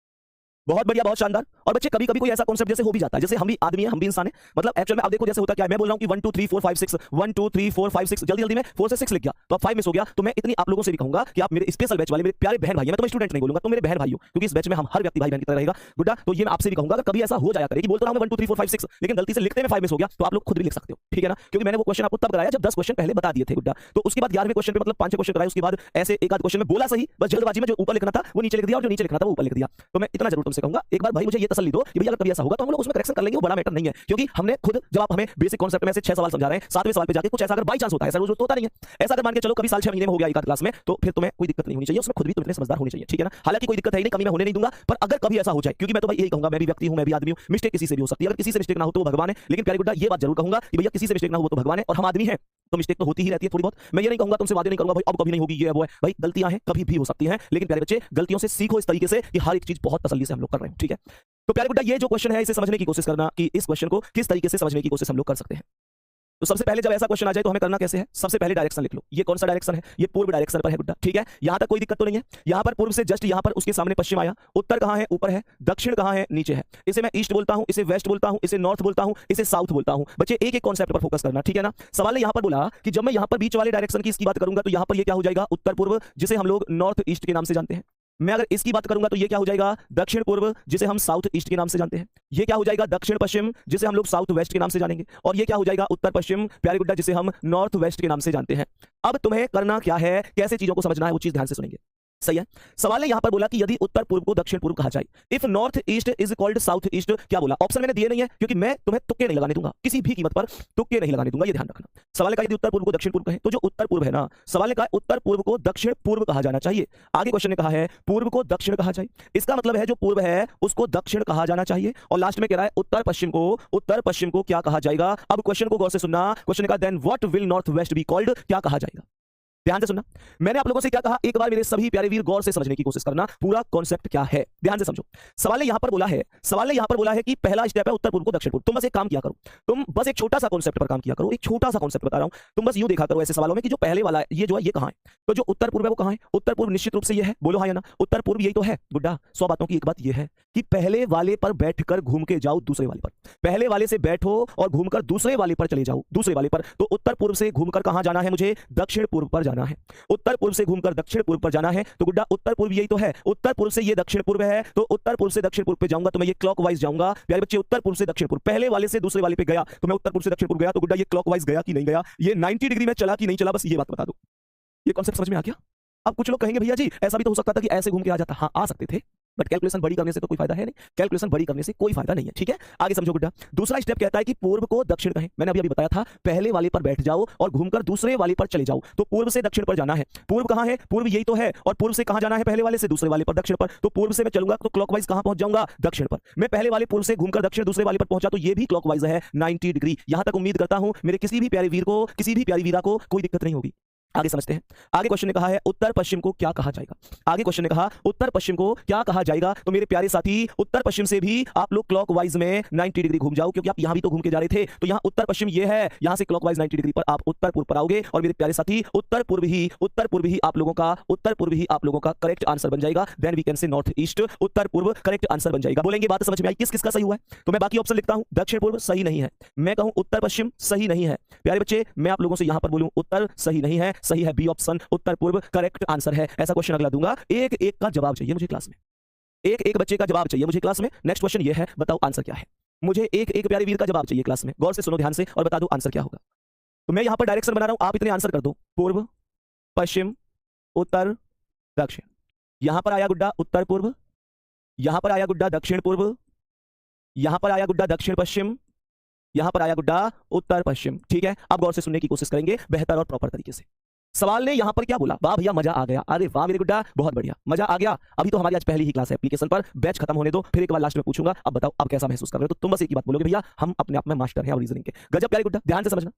बहुत बढ़िया, बहुत शानदार। और बच्चे कभी कभी कोई ऐसा कॉन्सेप्ट जैसे हो भी जाता है, जैसे हम भी आदमी हैं, हम भी इंसान हैं, मतलब एक्चुअल में आप देखो जैसे होता क्या है, मैं बोल रहा हूं कि 1 2 3 4 5 6 1 2 3 4 5 6 जल्दी जल्दी में 4 से 6 लिख गया तो अब 5 मिस हो गया। तो मैं इतनी आप लोगों से भी कहूंगा कि आप मेरे स्पेशल बैच वाले मेरे प्यारे बहन भाई हैं, मैं तुम्हें स्टूडेंट नहीं बोलूंगा, तो मेरे बहन भाई हो, क्योंकि इस बैच में हम हर व्यक्ति भाई बहन की तरह रहेगा। गुड्डा, तो ये मैं आपसे भी कहूंगा अगर कभी ऐसा हो जाया करे कि बोलता रहा मैं 1 2 3 4 5 6 लेकिन गलती से लिखते में 5 मिस हो गया, तो आप लोग खुद भी लिख सकते हो, ठीक है ना, क्योंकि मैंने वो क्वेश्चन आपको तब कराया जब 10 क्वेश्चन पहले बता दिए थे गुड्डा। तो उसके बाद 11वें क्वेश्चन पे मतलब 5 क्वेश्चन कराए, उसके बाद ऐसे एक आध क्वेश्चन में बोला सही, बस जल्दबाजी में जो ऊपर लिखना था वो नीचे लिख दिया और जो नीचे लिखना था वो ऊपर लिख दिया। तो मैं इतना जरूर तुमसे कहूंगा, एक बार भाई मुझे ये तसल्ली दो कि भैया अगर कभी ऐसा होगा तो हम लोग उसमें करेक्शन कर लेंगे, वो बड़ा मैटर नहीं है, क्योंकि हमने खुद जब आप हमें बेसिक कॉन्सेप्ट में से 6 सवाल समझा रहे हैं, 7वें सवाल पे जाके कुछ ऐसा अगर बाई चांस होता है, ऐसा रोज तो होता नहीं है, ऐसा अगर मान के चलो कभी साल 6 महीने में हो गया एक आध क्लास में, तो फिर तुम्हें कोई दिक्कत नहीं होनी चाहिए, उसमें खुद भी तुम इतने समझदार होने चाहिए, ठीक है ना। हालांकि कोई दिक्कत है नहीं, कमी मैं होने नहीं दूंगा, पर अगर कभी ऐसा हो जाए, क्योंकि मैं तो भाई यही कहूंगा, मैं भी व्यक्ति हूं, मैं भी आदमी हूं, मिस्टेक किसी से भी हो सकती है, अगर किसी से मिस्टेक ना हो तो वो भगवान है, लेकिन प्यारे गुड्डा ये बात जरूर कहूंगा कि भैया किसी से मिस्टेक ना हो तो भगवान है, और हम आदमी हैं तो मिस्टेक तो होती ही रहती है थोड़ी बहुत। मैं ये नहीं कहूंगा, तुमसे वादे नहीं करूंगा भाई अब कभी नहीं होगी, ये वो है भाई, गलतियां हैं कभी भी हो सकती हैं, लेकिन प्यारे बच्चे गलतियों से सीखो इस तरीके से कि हर एक चीज बहुत तसल्ली से हम लोग कर रहे हैं, ठीक है। तो प्यारे गुड्डा ये जो क्वेश्चन है इसे समझने की कोशिश करना कि इस क्वेश्चन को किस तरीके से समझने की कोशिश हम लोग कर सकते हैं। तो सबसे पहले जब ऐसा क्वेश्चन आ जाए तो हमें करना कैसे है, सबसे पहले डायरेक्शन लिख लो। ये कौन सा डायरेक्शन है, ये पूर्व डायरेक्शन पर है गुड्डा, ठीक है। यहां तक कोई दिक्कत तो नहीं है, यहां पर पूर्व से जस्ट यहां पर उसके सामने पश्चिम आया, उत्तर कहां है, ऊपर है, दक्षिण कहां है, नीचे है। इसे मैं ईस्ट बोलता हूं, इसे वेस्ट बोलता हूं, इसे नॉर्थ बोलता हूं, इसे साउथ बोलता हूं। बच्चे एक एक कॉन्सेप्ट पर फोकस करना, ठीक है ना। सवाल ने यहां पर बोला कि जब मैं यहां पर बीच वाले डायरेक्शन की इसकी बात करूंगा तो यहां पर ये क्या हो जाएगा, उत्तर पूर्व, जिसे हम लोग नॉर्थ ईस्ट के नाम से जानते हैं। मैं अगर इसकी बात करूंगा तो ये क्या हो जाएगा, दक्षिण पूर्व, जिसे हम साउथ ईस्ट के नाम से जानते हैं। ये क्या हो जाएगा, दक्षिण पश्चिम, जिसे हम लोग साउथ वेस्ट के नाम से जानेंगे। और ये क्या हो जाएगा, उत्तर पश्चिम प्यारे गुड्डा, जिसे हम नॉर्थ वेस्ट के नाम से जानते हैं। अब तुम्हें करना क्या है, कैसे चीजों को समझना है, वो चीज ध्यान से सुनेंगे, सही है। सवाल ने यहां पर बोला कि यदि उत्तर पूर्व को दक्षिण पूर्व कहा जाए, if north east is called south east, क्या बोला, ऑप्शन मैंने दिए नहीं है क्योंकि मैं तुम्हें तुक्के नहीं लगाने दूंगा, किसी भी कीमत पर तुक्के नहीं लगाने दूंगा, ये ध्यान रखना। सवाल ने कहा यदि उत्तर पूर्व को दक्षिण पूर्व कहे तो जो उत्तर पूर्व है ना, सवाल ने कहा उत्तर पूर्व को दक्षिण पूर्व कहा जाना चाहिए। आगे क्वेश्चन ने कहा है पूर्व को दक्षिण कहा जाए, इसका मतलब है जो पूर्व है उसको दक्षिण कहा जाना चाहिए। और लास्ट में कह रहा है उत्तर पश्चिम को क्या कहा जाएगा। अब क्वेश्चन को गौर से सुनना, क्वेश्चन ने कहा then what will north west be called, क्या कहा जाएगा। ध्यान से सुनना, मैंने आप लोगों से क्या कहा, एक बार मेरे सभी प्यारे वीर गौर से समझने की कोशिश करना, पूरा कॉन्सेप्ट क्या है, ध्यान से समझो। सवाल ने यहां पर बोला है कि पहला स्टेप है उत्तर पूर्व को दक्षिण पूर्व। तुम बस एक काम किया करो, तुम बस एक छोटा सा कॉन्सेप्ट पर काम किया करो, एक छोटा सा कॉन्सेप्ट बता रहा हूं, तुम बस यूं देखा करो ऐसे सवालों में कि जो पहले वाला है ये जो है ये कहां है, तो जो उत्तर पूर्व है वो कहां है। उत्तर पूर्व निश्चित रूप से ये है, बोलो हाँ या ना, उत्तर पूर्व यही तो है गुड्डा। 100 बातों की एक बात ये है कि पहले वाले पर बैठकर घूम के जाओ दूसरे वाले पर, पहले वाले से बैठो और घूमकर दूसरे वाले पर चले जाओ, दूसरे वाले पर। तो उत्तर पूर्व से घूमकर कहां जाना है, मुझे दक्षिण पूर्व पर जाना है। उत्तर पूर्व से घूमकर दक्षिण पूर्व पर जाना है, तो गुड्डा उत्तर पूर्व यही तो है, उत्तर पूर्व से ये दक्षिण पूर्व है, तो उत्तर पूर्व से दक्षिण पूर्व पे जाऊंगा तो मैं ये क्लॉकवाइज जाऊंगा। प्यारे बच्चे उत्तर पूर्व से दक्षिण पूर्व, पहले वाले से दूसरे वाले पे गया तो मैं उत्तर पूर्व से दक्षिण पूर्व गया, तो गुड्डा ये क्लॉकवाइज गया कि नहीं गया, ये 90 डिग्री में चला कि नहीं चला, बस ये बात बता दो। ये कॉन्सेप्ट समझ में आ गया। अब कुछ लोग कहेंगे भैया जी ऐसा भी तो हो सकता था कि ऐसे घूम के आ जाता, हाँ आ सकते थे, बट कैलकुलेशन बड़ी करने से तो कोई फायदा है नहीं, कैलकुलेशन बड़ी करने से कोई फायदा नहीं है, ठीक है। आगे समझो गुड्डा, दूसरा स्टेप कहता है कि पूर्व को दक्षिण कहें। मैंने अभी बताया था पहले वाले पर बैठ जाओ और घूमकर दूसरे वाले पर चले जाओ, तो पूर्व से दक्षिण पर जाना है। पूर्व कहां है, पूर्व यही तो है, और पूर्व से कहां जाना है, पहले वाले से दूसरे वाले पर दक्षिण पर। तो पूर्व से मैं चलूंगा तो क्लॉकवाइज कहां पहुंच जाऊंगा, दक्षिण पर। मैं पहले वाले पूर्व से घूमकर दक्षिण दूसरे वाले पर पहुंचा तो ये भी क्लॉकवाइज है 90 डिग्री। यहां तक उम्मीद करता हूं मेरे किसी भी प्यारे वीर को, किसी भी प्यारी वीरा को कोई दिक्कत नहीं होगी। आगे समझते हैं। आगे क्वेश्चन ने कहा है उत्तर पश्चिम को क्या कहा जाएगा। आगे क्वेश्चन ने कहा उत्तर पश्चिम को क्या कहा जाएगा, तो मेरे प्यारे साथी उत्तर पश्चिम से भी आप लोग क्लॉकवाइज में 90 डिग्री घूम जाओ, क्योंकि आप यहां भी तो घूम के जा रहे थे, तो यहां उत्तर पश्चिम ये है, यहां से क्लॉकवाइज 90 डिग्री पर आप उत्तर पूर्व पर आओगे। और मेरे प्यारे साथी उत्तर पूर्व ही आप लोगों का करेक्ट आंसर बन जाएगा। Then we can say north east, उत्तर पूर्व करेक्ट आंसर बन जाएगा। बोलेंगे बात समझ में आई, किस किसका सही हुआ है। तो मैं बाकी ऑप्शन लिखता हूं, दक्षिण पूर्व सही नहीं है, मैं कहूं उत्तर पश्चिम सही नहीं है। प्यारे बच्चे मैं आप लोगों से यहां पर बोलूं उत्तर सही नहीं है, सही है बी ऑप्शन, उत्तर पूर्व करेक्ट आंसर है। ऐसा क्वेश्चन अगला दूंगा, एक एक का जवाब चाहिए मुझे क्लास में, एक एक बच्चे का जवाब चाहिए मुझे क्लास में। नेक्स्ट क्वेश्चन ये है, बताओ आंसर क्या है। मुझे एक एक प्यारे वीर का जवाब चाहिए क्लास में, गौर से सुनो ध्यान से और बता दो आंसर क्या होगा। तो मैं यहां पर डायरेक्शन बना रहा हूं, आप इतने आंसर कर दो, पूर्व पश्चिम उत्तर दक्षिण। यहां पर आया गुड्डा उत्तर पूर्व, यहां पर आया गुड्डा दक्षिण पूर्व, यहां पर आया गुड्डा दक्षिण पश्चिम, यहां पर आया गुड्डा उत्तर पश्चिम। ठीक है, अब गौर से सुनने की कोशिश करेंगे बेहतर और प्रॉपर तरीके से। सवाल ने यहां पर क्या बोला, वाह भैया मजा आ गया, अरे वाह मेरे गुड्डा बहुत बढ़िया मजा आ गया। अभी तो हमारी आज पहली ही क्लास है एप्लीकेशन पर, बैच खत्म होने दो, फिर एक बार लास्ट में पूछूंगा अब बताओ अब कैसा महसूस कर रहे हो। तो तुम बस एक ही बात बोलोगे, भैया हम अपने आप में मास्टर हैं और रीजनिंग के। गजब प्यारे गुड्डा, ध्यान से समझना।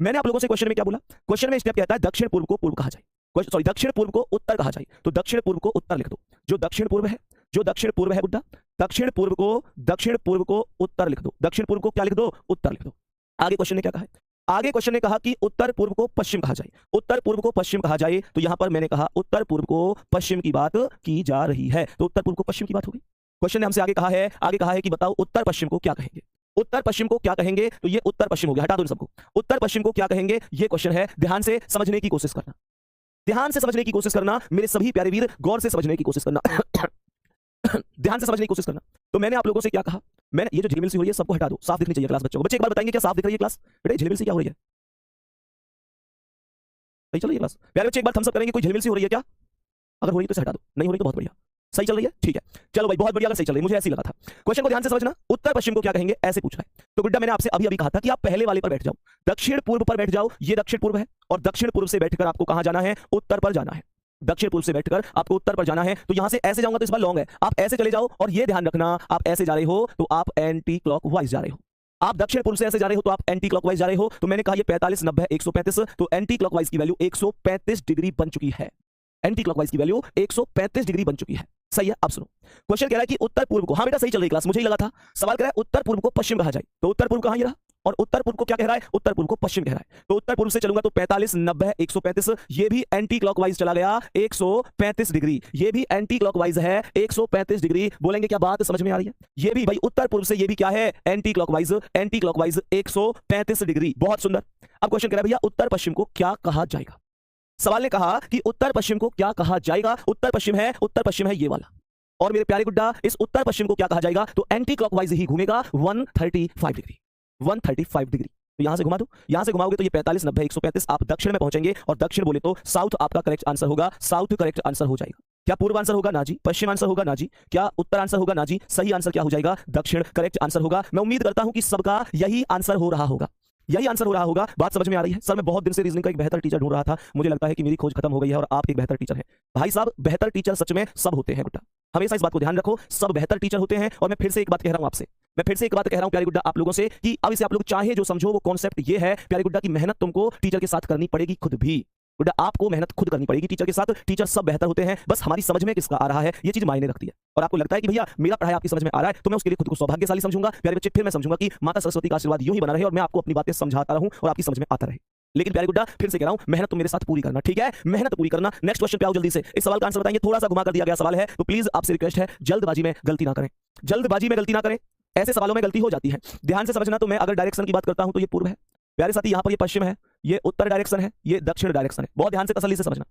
मैंने आप लोगों से क्वेश्चन में क्या बोला, क्वेश्चन में स्टेप कहता है दक्षिण पूर्व को पूर्व कहा जाए, सॉरी दक्षिण पूर्व को उत्तर कहा जाए, तो दक्षिण पूर्व को उत्तर लिख दो। जो दक्षिण पूर्व है, जो दक्षिण पूर्व है गुड्डा, दक्षिण पूर्व को उत्तर लिख दो। दक्षिण पूर्व को क्या लिख दो, उत्तर लिख दो। आगे क्वेश्चन ने क्या कहा है, आगे क्वेश्चन ने कहा कि उत्तर पूर्व को पश्चिम कहा जाए, उत्तर पूर्व को पश्चिम कहा जाए। तो यहां पर मैंने कहा उत्तर पूर्व को पश्चिम की बात की जा रही है, तो उत्तर पूर्व को पश्चिम की बात होगी। क्वेश्चन ने हमसे आगे कहा है कि बताओ उत्तर पश्चिम को क्या कहेंगे। उत्तर पश्चिम को क्या कहेंगे, तो ये उत्तर पश्चिम हो गया, हटा दो इन सबको। उत्तर पश्चिम को क्या कहेंगे, ये क्वेश्चन है। ध्यान से समझने की कोशिश करना, ध्यान से समझने की कोशिश करना मेरे सभी प्यारे वीर, गौर से समझने की कोशिश करना ध्यान से समझने की कोशिश करना। तो मैंने आप लोगों से क्या कहा, मैंने ये जो झिलमिल सी हो रही है सबको हटा दो, साफ दिखनी चाहिए क्लास बच्चों को। बच्चे एक बार बताएंगे क्या साफ दिख रही है क्लास, बेटे झिलमिल सी क्या हो रही है, सही चल रही है क्लास? प्यारे बच्चे एक बार थम्स अप करेंगे, कोई झिलमिल सी हो रही है क्या? अगर हो रही है तो इसे हटा दो, नहीं हो रही तो बहुत बढ़िया, सही चल रही है, ठीक है। चलो भाई बहुत बढ़िया, अगर सही चल रही है, मुझे ऐसे ही लगा था। क्वेश्चन को ध्यान से समझना, उत्तर पश्चिम को क्या कहेंगे ऐसे पूछा है। तो गुड्डा मैंने आपसे अभी अभी कहा था कि आप पहले वाले पर बैठ जाओ, दक्षिण पूर्व पर बैठ जाओ। ये दक्षिण पूर्व है और दक्षिण पूर्व से बैठकर आपको कहां जाना है, उत्तर पर जाना है। दक्षिण पूर्व से बैठकर आपको उत्तर पर जाना है। तो यहां से ऐसे जाऊंगा तो इस बार लॉन्ग है, आप ऐसे चले जाओ और ये ध्यान रखना, आप ऐसे जा रहे हो तो आप एंटी क्लॉकवाइज जा रहे हो। आप दक्षिण पूर्व से ऐसे जा रहे हो तो आप एंटी क्लॉकवाइज जा रहे हो। तो मैंने कहा ये 45 90 135, तो एंटी क्लॉकवाइज की वैल्यू 135 डिग्री बन चुकी है। एंटी क्लॉकवाइज की वैल्यू 135 डिग्री बन चुकी है। सही है, अब सुनो, क्वेश्चन कह रहा है कि उत्तर पूर्व को, हाँ बेटा सही चल रही क्लास, मुझे ही लगा था। सवाल कह रहा है उत्तर पूर्व को पश्चिम कहा जाए, तो उत्तर पूर्व कहां ये रहा, और उत्तर पूर्व को क्या कह रहा है, उत्तर पूर्व को पश्चिम कह रहा है। तो उत्तर पूर्व से चलूंगा तो 45 90 135, ये भी एंटी क्लॉकवाइज चला गया 135 डिग्री, ये भी एंटी क्लॉकवाइज है 135 डिग्री। बोलेंगे क्या बात समझ में आ रही है? ये भी भाई उत्तर पूर्व से ये भी क्या है, एंटी क्लॉकवाइज 135 डिग्री। बहुत सुंदर। अब क्वेश्चन कह रहा है भैया उत्तर पश्चिम को क्या कहा जाएगा। सवाल ने कहा कि उत्तर पश्चिम को क्या कहा जाएगा। उत्तर पश्चिम है ये वाला, और मेरे प्यारे गुड्डा इस उत्तर पश्चिम को क्या कहा जाएगा, तो एंटी क्लॉकवाइज ही घूमेगा 135 डिग्री, 135 डिग्री। तो यहां से घुमा दो, यहां से घुमाओगे तो ये 45 90 135, आप दक्षिण में पहुंचेंगे, और दक्षिण बोले तो साउथ आपका करेक्ट आंसर होगा, साउथ करेक्ट आंसर हो जाएगा। क्या पूर्व आंसर होगा ना जी, पश्चिम आंसर होगा ना जी, क्या उत्तर आंसर होगा ना जी, सही आंसर क्या हो जाएगा, दक्षिण करेक्ट आंसर होगा। मैं उम्मीद करता हूं कि सबका यही आंसर हो रहा होगा, यही आंसर हो रहा होगा। बात समझ में आ रही है? सर मैं बहुत दिन से रीजनिंग का एक बेहतर टीचर ढूंढ रहा था, मुझे लगता है कि मेरी खोज खत्म हो गई है और आप एक बेहतर टीचर हैं। भाई साहब बेहतर टीचर सच में सब होते हैं गुड्डा, हमेशा इस बात को ध्यान रखो, सब बेहतर टीचर होते हैं। और मैं फिर से एक बात कह रहा हूं आपसे, मैं फिर से एक बात कह रहा हूं प्यारे गुड्डा आप लोगों से, कि अब इसे आप लोग चाहे जो समझो, वो कॉन्सेप्ट ये है प्यारे गुड्डा की मेहनत तुमको टीचर के साथ करनी पड़ेगी, खुद भी गुड्डा आपको मेहनत खुद करनी पड़ेगी टीचर के साथ। टीचर सब बेहतर होते हैं, बस हमारी समझ में किसका आ रहा है ये चीज मायने रखती है। और आपको लगता है कि भैया मेरा पढ़ाई आपकी समझ में आ रहा है, तो मैं उसके लिए खुद को सौभाग्यशाली समझूंगा प्यारे बच्चे। फिर मैं समझूंगा कि माता सरस्वती का आशीर्वाद यूं ही बना रहे और मैं आपको अपनी बातें समझाता रहूं और आपकी समझ में आता रहे। लेकिन प्यारे गुड्डा फिर से कह रहा हूं, मेहनत तुम मेरे साथ पूरी करना, ठीक है, मेहनत पूरी करना। नेक्स्ट क्वेश्चन पे आओ जल्दी से, इस सवाल का आंसर बताएंगे, थोड़ा सा घुमा कर दिया गया सवाल है, तो प्लीज आपसे रिक्वेस्ट है जल्दबाजी में गलती ना करें, जल्दबाजी में गलती ना करें, ऐसे सवालों में गलती हो जाती है। ध्यान से समझना, तो मैं अगर डायरेक्शन की बात करता हूं तो ये पूर्व है प्यारे साथी, यहां पर ये पश्चिम है, ये उत्तर डायरेक्शन है, ये दक्षिण डायरेक्शन है। बहुत ध्यान से तसल्ली से समझना।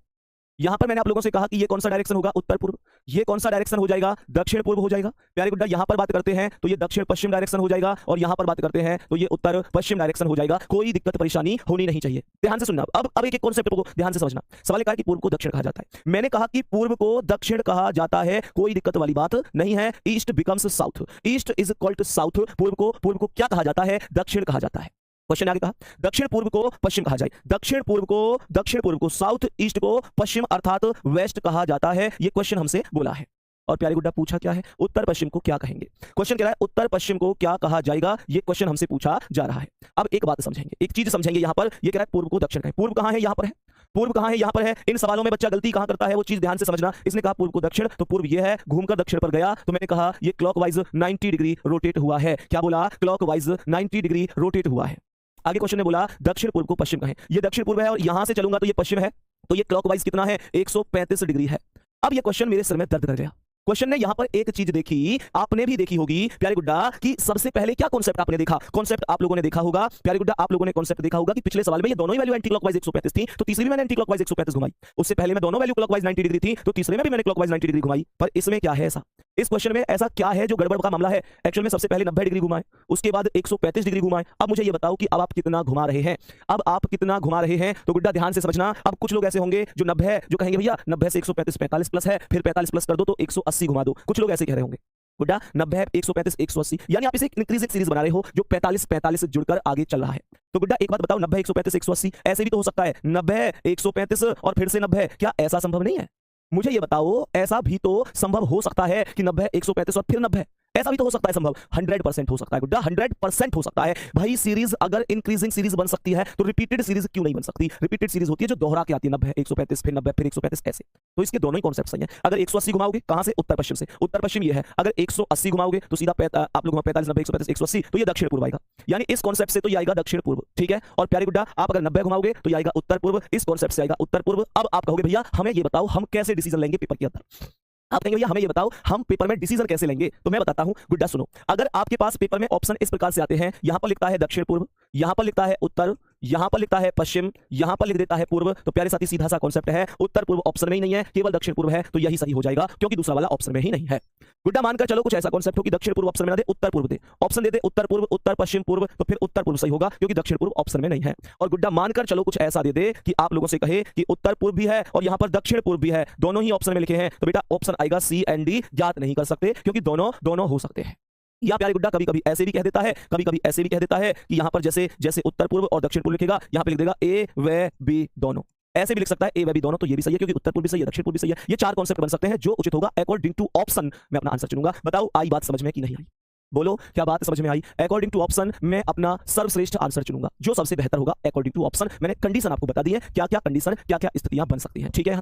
यहां पर मैंने आप लोगों से कहा कि ये कौन सा डायरेक्शन होगा, उत्तर पूर्व, ये कौन सा डायरेक्शन हो जाएगा, दक्षिण पूर्व हो जाएगा। प्यारे गुड्डा यहां पर बात करते हैं तो ये दक्षिण पश्चिम डायरेक्शन हो जाएगा, और यहां पर बात करते हैं तो ये उत्तर पश्चिम डायरेक्शन हो जाएगा। कोई दिक्कत परेशानी होनी नहीं चाहिए, ध्यान से सुनना। अब एक कॉन्सेप्ट को ध्यान से समझना। सवाल कहा कि पूर्व को दक्षिण कहा जाता है, मैंने कहा कि पूर्व को दक्षिण कहा जाता है, कोई दिक्कत वाली बात नहीं है। East becomes south, east is equal to south. पूर्व को क्या कहा जाता है, दक्षिण कहा जाता है। क्वेश्चन आगे कहा दक्षिण पूर्व को पश्चिम कहा जाए, दक्षिण पूर्व को साउथ, ईस्ट को पश्चिम अर्थात वेस्ट कहा जाता है। ये क्वेश्चन हमसे बोला है। और प्यारे गुड्डा पूछा क्या है, उत्तर पश्चिम को क्या कहेंगे। क्वेश्चन कह रहा है उत्तर पश्चिम को क्या कहा जाएगा, ये क्वेश्चन हमसे पूछा जा रहा है। अब एक बात समझेंगे, एक चीज समझेंगे, यहां पर ये कह रहा है पूर्व को दक्षिण कहें, पूर्व कहां है, यहां पर है, पूर्व कहां है, यहां पर है। इन सवालों में बच्चा गलती कहां करता है वो चीज ध्यान से समझना। इसने कहा पूर्व को दक्षिण, तो पूर्व ये है, घूमकर दक्षिण पर गया, तो मैंने कहा ये क्लॉकवाइज 90 डिग्री रोटेट हुआ है। क्या बोला, क्लॉकवाइज 90 डिग्री रोटेट हुआ है। आगे क्वेश्चन ने बोला दक्षिण पूर्व को पश्चिम कहें, ये दक्षिण पूर्व है और यहां से चलूंगा तो ये पश्चिम है, तो ये क्लॉकवाइज कितना है, 135 डिग्री है। अब ये क्वेश्चन मेरे सिर में दर्द कर गया। क्वेश्चन ने यहां पर एक चीज देखी, आपने भी देखी होगी प्यारे गुड्डा, कि सबसे पहले क्या कॉन्सेप्ट आपने देखा, कॉन्सेप्ट आप लोगों ने देखा होगा प्यारे गुड्डा, आप लोगों ने कॉन्सेप्ट देखा होगा कि पिछले सवाल में ये दोनों ही वैल्यू एंटी क्लॉकवाइज 135 थी, तो तीसरी में मैंने एंटी क्लॉकवाइज 135 घुमाई। उससे पहले में दोनों वैल्यू क्लॉकवाइज 90 डिग्री थी, तो तीसरे में भी मैंने क्लॉकवाइज 90 डिग्री घुमाई। पर इसमें क्या है ऐसा, इस क्वेश्चन में ऐसा क्या है जो गड़बड़ का मामला है। एक्चुअल में सबसे पहले 90 डिग्री घुमाए, उसके बाद 135 डिग्री घुमाए। अब मुझे ये बताओ कि अब आप कितना घुमा रहे हैं, अब आप कितना घुमा रहे हैं। तो गुड्डा ध्यान से समझना। अब कुछ लोग ऐसे होंगे जो 90 है, जो कहेंगे भैया 90 से 135 45 प्लस है, फिर 45 प्लस कर दो तो 180 घुमा दो। कुछ लोग ऐसे कह रहे होंगे गुड्डा 90 है 135 180, यानी आप इसे इंक्रीजिंग सीरीज बना रहे हो जो 45 45 से जुड़कर आगे चल रहा है। तो गुड्डा एक बात बताओ, 90 135 180 ऐसे भी तो हो सकता है, 90 135 और फिर से 90, क्या ऐसा संभव नहीं है? मुझे ये बताओ, ऐसा भी तो संभव हो सकता है कि 90 135 और फिर 90, ऐसा भी तो हो सकता है संभव। 100% हो सकता है गुड्डा, 100% हो सकता है भाई। सीरीज अगर इंक्रीजिंग सीरीज बन सकती है तो रिपीटेड सीरीज क्यों नहीं बन सकती। रिपीटेड सीरीज होती है जो दोहरा के आती है, 90 135 फिर 90 फिर 135 ऐसे। तो इसके दोनों ही कॉन्सेप्ट सही हैं। अगर 180 घुमाओगे कहां से, उत्तर पश्चिम से, उत्तर पश्चिम ये है। अगर 180 घुमाओगे तो सीधा आप लोग 45 90 135 180, तो ये दक्षिण पूर्व आएगा, यानी इस कॉन्सेप्ट से तो ये आएगा दक्षिण पूर्व, ठीक है। और प्यारे गुड्डा आप अगर 90 घुमाओगे तो ये आएगा उत्तर पूर्व, इस कॉन्सेप्ट से आएगा उत्तर पूर्व। अब आप कहोगे भैया हमें ये बताओ हम कैसे डिसीजन लेंगे पेपर के अंदर। आप कहेंगे भैया हमें ये बताओ हम पेपर में डिसीजन कैसे लेंगे, तो मैं बताता हूं गुड्डा सुनो। अगर आपके पास पेपर में ऑप्शन इस प्रकार से आते हैं, यहां पर लिखता है दक्षिण पूर्व, यहां पर लिखता है उत्तर, यहां पर लिखता है पश्चिम, यहां पर लिख देता है पूर्व, तो प्यारे साथी सीधा सा कॉन्सेप्ट है, उत्तर पूर्व ऑप्शन में ही नहीं है, केवल दक्षिण पूर्व है, तो यही सही हो जाएगा क्योंकि दूसरा वाला ऑप्शन में ही नहीं है। गुड्डा मानकर चलो कुछ ऐसा कॉन्सेप्ट हो कि दक्षिण पूर्व ऑप्शन में ना दे, उत्तर पूर्व दे, ऑप्शन दे दे उत्तर पूर्व, उत्तर पश्चिम पूर्व, तो फिर उत्तर पूर्व सही होगा क्योंकि दक्षिण पूर्व ऑप्शन में नहीं है। और गुड्डा मानकर चलो कुछ ऐसा दे दे कि आप लोगों से कहे कि उत्तर पूर्व भी है और यहां पर दक्षिण पूर्व भी है, दोनों ही ऑप्शन में लिखे हैं, तो बेटा ऑप्शन आएगा सी एंड डी, ज्ञात नहीं कर सकते क्योंकि दोनों दोनों हो सकते हैं। या प्यारे गुड्डा कभी कभी ऐसे भी कह देता है, कभी कभी ऐसे भी कह देता है कि यहां पर जैसे जैसे उत्तर पूर्व और दक्षिण पूर्व लिखेगा, यहां पे लिख देगा ए व बी दोनों, ऐसे भी लिख सकता है ए व बी दोनों, तो ये भी सही है क्योंकि उत्तर पूर्व भी सही है, दक्षिण पूर्व भी सही है। ये चार कॉन्सेप्ट बन सकते हैं, जो उचित होगा अकॉर्डिंग टू ऑप्शन मैं अपना आंसर चुनूंगा। बताओ आई बात समझ में कि नहीं आई? बोलो क्या बात समझ में आई? अकॉर्डिंग टू ऑप्शन मैं अपना सर्वश्रेष्ठ आंसर चुनूंगा, जो सबसे बेहतर होगा अकॉर्डिंग टू ऑप्शन। मैंने कंडीशन आपको बता दी है, क्या क्या कंडीशन, क्या क्या स्थितियां बन सकती हैं। ठीक है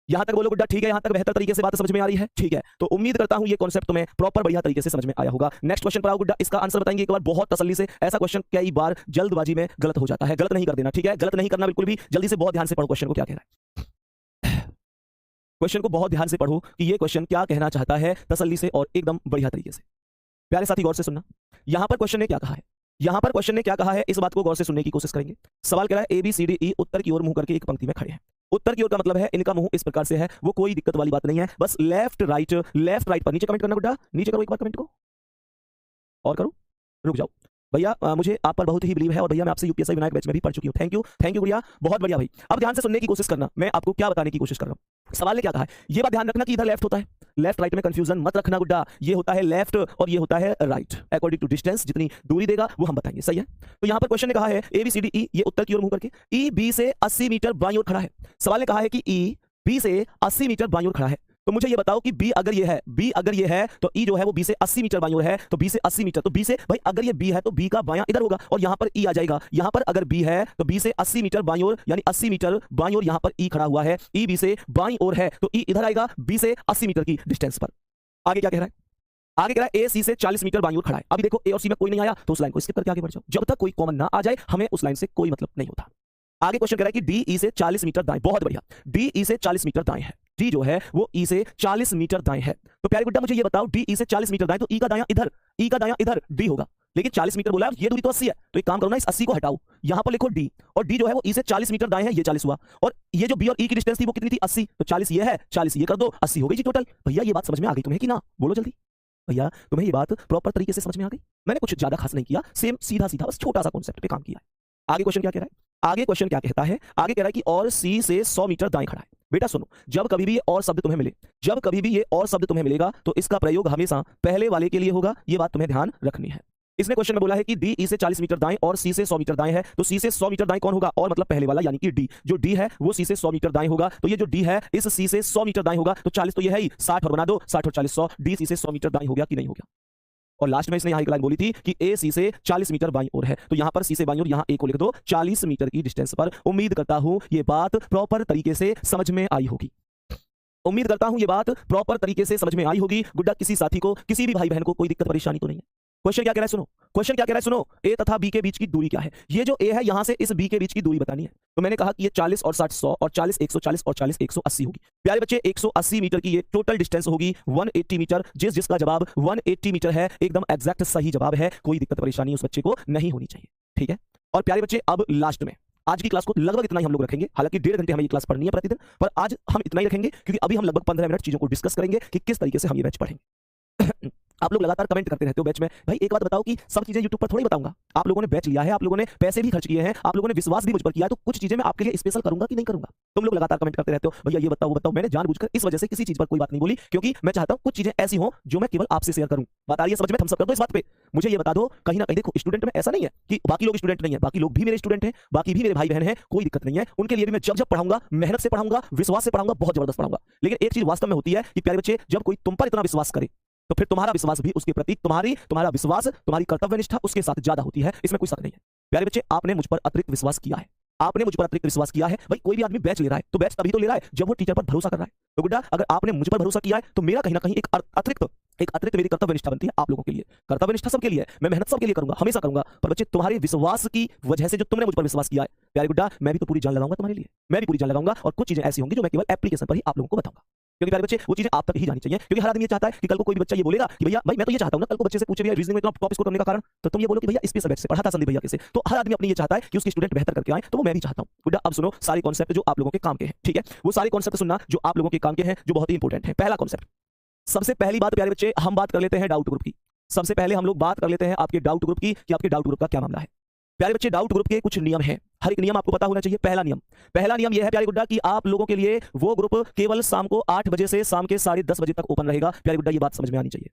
यहां तक बोलो गुड्डा, ठीक है, यहां तक बेहतर तरीके से बात समझ में आ रही है। ठीक है, तो उम्मीद करता हूं ये कॉन्सेप्ट तुम्हें प्रॉपर बढ़िया तरीके से समझ में आया होगा। नेक्स्ट क्वेश्चन पर आओ गुड्डा, इसका आंसर बताएंगे एक बार बहुत तसल्ली से। ऐसा क्वेश्चन कई बार जल्दबाजी में गलत हो जाता है, गलत नहीं कर देना, ठीक है, गलत नहीं करना बिल्कुल भी, जल्दी से बहुत ध्यान से पढ़ो क्वेश्चन को क्या कह रहा है। क्वेश्चन को बहुत ध्यान से पढ़ो कि ये क्वेश्चन क्या कहना चाहता है, तसल्ली से और एकदम बढ़िया तरीके से। प्यारे साथी गौर से सुनना, यहां पर क्वेश्चन ने क्या कहा है, यहां पर क्वेश्चन ने क्या कहा है, इस बात को गौर से सुनने की कोशिश करेंगे। सवाल कह रहा है A B C D E उत्तर की ओर मुंह करके एक पंक्ति में खड़े हैं। उत्तर की ओर का मतलब है इनका मुंह इस प्रकार से है, वो कोई दिक्कत वाली बात नहीं है, बस लेफ्ट राइट पर नीचे कमेंट करना गुड्डा, नीचे करो एक बार कमेंट को, और करो, रुक जाओ भैया, मुझे आप पर बहुत ही बिलीव है और भैया मैं आपसे यूपीएससी विनायक बैच में भी पढ़ चुकी हूं। थैंक यू गुड़िया, बहुत बढ़िया भाई। अब ध्यान से सुनने की कोशिश करना, मैं आपको क्या बताने की कोशिश कर रहा हूं। सवाल ने क्या कहा है, ये बात ध्यान रखना कि इधर लेफ्ट होता है, लेफ्ट राइट में कंफ्यूजन मत रखना गुड्डा, ये होता है लेफ्ट और ये होता है राइट, अकॉर्डिंग टू डिस्टेंस, जितनी दूरी देगा वो हम बताएंगे, सही है। तो यहां पर क्वेश्चन ने कहा है A B C D E, ये उत्तर की ओर मुंह करके, ई बी से 80 मीटर बाईं ओर खड़ा है। सवाल ने कहा है कि ई बी से 80 मीटर बाईं ओर खड़ा है, तो मुझे ये बताओ कि B अगर ये है, B अगर ये है तो E जो है वो B से 80 मीटर बाईं ओर है, तो B से 80 मीटर, तो B से भाई अगर ये B है तो B का बायां इधर होगा और यहां पर E आ जाएगा। यहां पर अगर B है तो B से 80 मीटर बाईं ओर, यानी 80 मीटर बाईं ओर यहां पर E खड़ा हुआ है, E B से बाईं ओर है तो E इधर आएगा B से 80 मीटर की डिस्टेंस पर। आगे क्या कह रहा है, आगे कह रहा है A C से 40 मीटर बाईं ओर खड़ा है। अभी देखो A और C में कोई नहीं आया तो उस लाइन को स्किप करके आगे बढ़ जाओ, जब तक कोई कॉमन ना आ जाए हमें उस लाइन से कोई मतलब नहीं होता। आगे क्वेश्चन कह रहा है कि D E से 40 मीटर दाएं, बहुत बढ़िया, D E से 40 मीटर दाएं है, D जो है वो E से 40 मीटर दाएं है। तो प्यारे गुड्डा मुझे ये बताओ D E से 40 मीटर दाएं, तो E का दायां इधर, E का दायां इधर, D होगा, लेकिन 40 मीटर बोला है, ये दूरी तो 80 है, तो एक काम करो ना, इस 80 को हटाओ, यहां पर लिखो D, और D जो है वो E से 40 मीटर दाएं है, ये 40 हुआ, और ये जो B और E की डिस्टेंस थी वो कितनी थी 80, तो 40 ये है, 40 ये कर दो, 80 हो गई जी टोटल। भैया ये बात समझ में आ गई तुम्हें कि ना, बोलो जल्दी भैया, तुम्हें ये बात प्रॉपर तरीके से समझ में आ गई? मैंने कुछ ज्यादा खास नहीं किया, सेम सीधा सीधा बस छोटा सा कॉन्सेप्ट पे काम किया है। आगे क्वेश्चन क्या कह रहा है, आगे क्वेश्चन क्या कहता है, आगे कह रहा है कि और C से 100 मीटर दाएं खड़ा है। बेटा सुनो, जब कभी भी ये और शब्द तुम्हें मिले, जब कभी भी ये और शब्द तुम्हें मिलेगा तो इसका प्रयोग हमेशा पहले वाले के लिए होगा, ये बात तुम्हें ध्यान रखनी है। इसने क्वेश्चन में बोला है कि D E से 40 मीटर दाएं और C से 100 मीटर दाएं है, तो C से 100 मीटर दाएं कौन होगा, और मतलब पहले वाला यानी कि D, जो D है वो C से 100 मीटर दाएं होगा, तो ये जो D है इस C से 100 मीटर दाएं होगा, तो 40 तो ये है ही, 60 और बना दो, 60 और 40 100, D C से 100 मीटर दाएं हो गया कि नहीं हो गया। और लास्ट में इसने यहां एक लाइन बोली थी कि A C से 40 मीटर बाईं ओर है, तो यहां पर C से बाईं ओर, यहां A को लिख दो 40 मीटर की डिस्टेंस पर। उम्मीद करता हूं ये बात प्रॉपर तरीके से समझ में आई होगी, उम्मीद करता हूं ये बात प्रॉपर तरीके से समझ में आई होगी। गुड्डा किसी साथी को, किसी भी भाई बहन को कोई दिक्कत परेशानी तो नहीं है? क्वेश्चन क्या कह रहा है सुनो, क्वेश्चन क्या कह रहा है सुनो, A तथा B के बीच की दूरी क्या है। ये जो A है यहां से इस B के बीच की दूरी बतानी है, तो मैंने कहा कि ये 40 और 60 100 और 40 140 और 40 180 होगी। प्यारे बच्चे 180 मीटर की ये टोटल डिस्टेंस होगी 180 मीटर। जिसका जवाब 180 मीटर है एकदम एग्जैक्ट सही जवाब है, कोई दिक्कत परेशानी उस बच्चे को नहीं होनी चाहिए, ठीक है। और प्यारे बच्चे अब लास्ट में आज की क्लास को लगभग इतना ही हम लोग रखेंगे, हालांकि 1.5 घंटे हमें ये क्लास पढ़नी है प्रतिदिन, पर आज हम इतना ही रखेंगे क्योंकि अभी हम लगभग 15 मिनट चीजों को डिस्कस करेंगे कि किस तरीके से हम ये बैच पढ़ेंगे। आप लोग लगातार कमेंट करते रहते हो बैच में, भाई एक बात बताओ कि सब चीजें यूट्यूब पर थोड़ी बताऊंगा। आप लोगों ने बैच लिया है, आप लोगों ने पैसे भी खर्च किए हैं, आप लोगों ने विश्वास भी मुझ पर किया है, तो कुछ चीजें मैं आपके लिए स्पेशल करूंगा कि नहीं करूंगा। तुम लोग लगातार कमेंट करते रहते हो भैया ये बताओ वो बताओ, मैंने जानबूझकर इस वजह से किसी चीज पर कोई बात नहीं बोली, क्योंकि मैं चाहता हूं कुछ चीजें ऐसी हो जो मैं केवल आपसे शेयर करूं। बात आ रही है समझ में? थम्स अप कर दो इस बात पे। मुझे ये बता दो, कहीं ना कहीं देखो स्टूडेंट में ऐसा नहीं है कि बाकी लोग स्टूडेंट नहीं है, बाकी लोग भी मेरे स्टूडेंट हैं, बाकी भी मेरे भाई बहन हैं, कोई दिक्कत नहीं है। उनके लिए भी मैं जब जब पढ़ाऊंगा मेहनत से पढ़ाऊंगा, विश्वास से पढ़ाऊंगा, बहुत जबरदस्त पढ़ाऊंगा। लेकिन एक चीज वास्तव में होती है कि प्यारे बच्चे, जब कोई तुम पर इतना विश्वास करे तो फिर तुम्हारा विश्वास भी उसके प्रति, तुम्हारा विश्वास, तुम्हारी कर्तव्य निष्ठा उसके साथ ज्यादा होती है, इसमें कोई शक नहीं है। प्यारे बच्चे आपने मुझ पर अतिरिक्त विश्वास किया है, आपने मुझ पर अतिरिक्त विश्वास किया है। भाई कोई भी आदमी बैच ले रहा है तो बैच तभी तो ले रहा है जब वो टीचर पर भरोसा कर रहा है। तो गुड्डा अगर आपने मुझ पर भरोसा किया है तो मेरा कहीं ना कहीं एक अतिरिक्त मेरी कर्तव्य निष्ठा बनती है आप लोगों के लिए। कर्तव्य निष्ठा सबके लिए है, मैं मेहनत सबके लिए करूंगा, हमेशा करूंगा, पर बच्चे तुम्हारे विश्वास की वजह से, जो तुमने मुझ पर विश्वास किया है प्यारे गुड्डा, मैं भी तो पूरी जान लगाऊंगा तुम्हारे लिए, मैं भी पूरी जान लगाऊंगा, और कुछ चीजें ऐसी होंगी जो मैं केवल एप्लीकेशन पर ही आप लोगों को बताऊंगा। क्योंकि प्यारे बच्चे वो चीजें आप तक ही जानी चाहिए, क्योंकि हर आदमी ये चाहता है कि कल को कोई भी बच्चा ये बोलेगा कि भैया भाई मैं तो ये चाहता हूं ना, कल को बच्चे से पूछे भैया रीजनिंग में इतना टॉप स्कोर करने का कारण, तो तुम ये बोलो कि भैया स्पेशल बैच से पढ़ा था संदीप भैया कैसे। तो हर आदमी अपनी ये चाहता है कि उसके स्टूडेंट बेहतर करके आए, तो वो मैं भी चाहता हूं। गुड्डा अब सुनो सारे कॉन्सेप्ट जो आप लोगों के काम के हैं, ठीक है, वो सारे कॉन्सेप्ट सुनना जो आप लोगों के काम के हैं, जो बहुत ही इंपॉर्टेंट है। पहला कॉन्सेप्ट, सबसे पहली बात प्यारे बच्चे हम बात कर लेते हैं डाउट ग्रुप की। सबसे पहले हम लोग बात कर लेते हैं आपके डाउट ग्रुप की कि आपके डाउट ग्रुप का क्या मामला है। प्यारे बच्चे डाउट ग्रुप के कुछ नियम हैं, हर एक नियम आपको पता होना चाहिए। पहला नियम यह है प्यारे गुड्डा कि आप लोगों के लिए वो ग्रुप केवल शाम को 8 बजे से शाम के 10:30 बजे तक ओपन रहेगा। प्यारे गुड्डा ये बात समझ में आनी चाहिए।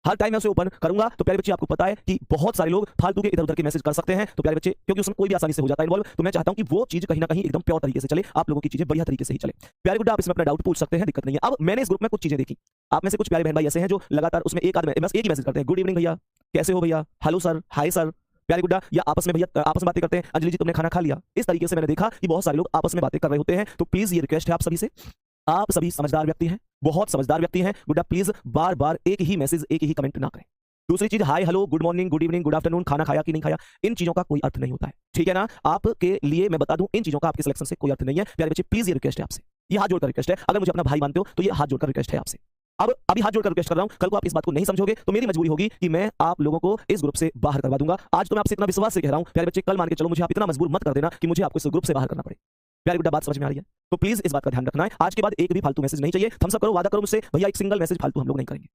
हर टाइम मैं उसे ओपन करूंगा, तो प्यारे बच्चे आपको पता है कि बहुत सारे लोग फालतू के इधर उधर के मैसेज कर सकते हैं, तो प्यारे बच्चे क्योंकि उसमें कोई भी आसानी से हो जाता है इन्वॉल्व, तो मैं चाहता हूं कि वो चीज कहीं ना कहीं एकदम प्योर तरीके से चले, आप लोगों की चीजें बढ़िया तरीके से ही चले। प्यारे गुड्डा आप इसमें अपना डाउट पूछ सकते हैं, दिक्कत नहीं है। अब मैंने इस ग्रुप में कुछ चीजें देखी, आप में से कुछ प्यारे बहन भाई ऐसे हैं जो लगातार उसमें एक ही मैसेज करते हैं, गुड इवनिंग भैया, कैसे हो भैया, हेलो सर, हाय सर, प्यारे गुड्डा, या आपस में भैया आपस में बातें करते हैं, अंजलि जी तुमने खाना खा लिया। इस तरीके से मैंने देखा कि बहुत सारे लोग आपस में बातें कर रहे होते हैं। तो प्लीज ये रिक्वेस्ट है आप सभी से, आप सभी समझदार व्यक्ति हैं, बहुत समझदार व्यक्ति हैं, गुड्डा प्लीज बार बार एक ही मैसेज एक ही कमेंट ना करें। दूसरी चीज, hi hello good morning good evening good afternoon, खाना खाया कि नहीं खाया, इन चीजों का कोई अर्थ नहीं होता है, ठीक है ना। आपके लिए मैं बता दूं, इन चीजों का आपके सिलेक्शन से कोई अर्थ नहीं है। प्यारे बच्चे प्लीज ये रिक्वेस्ट है आपसे, ये हाथ जोड़कर रिक्वेस्ट है, अगर मुझे अपना भाई मानते हो तो ये हाथ जोड़कर रिक्वेस्ट है आपसे। अब अभी हाथ जोड़कर रिक्वेस्ट कर रहा हूं, कल को आप इस बात को नहीं समझोगे तो मेरी मजबूरी होगी कि मैं आप लोगों को इस ग्रुप से बाहर करवा दूंगा। आज तो मैं आपसे इतना विश्वास से कह रहा हूं प्यारे बच्चे, कल मान के चलो मुझे आप इतना मजबूर मत कर देना कि मुझे आपको इस ग्रुप से बाहर करना पड़े। प्यारे गुड्डा बात समझ में आ रही है, तो प्लीज इस बात का ध्यान रखना है। आज के बाद एक भी फालतू मैसेज नहीं चाहिए, थम्स अप करो, वादा करो मुझसे भैया एक सिंगल मैसेज फालतू हम लोग नहीं करेंगे।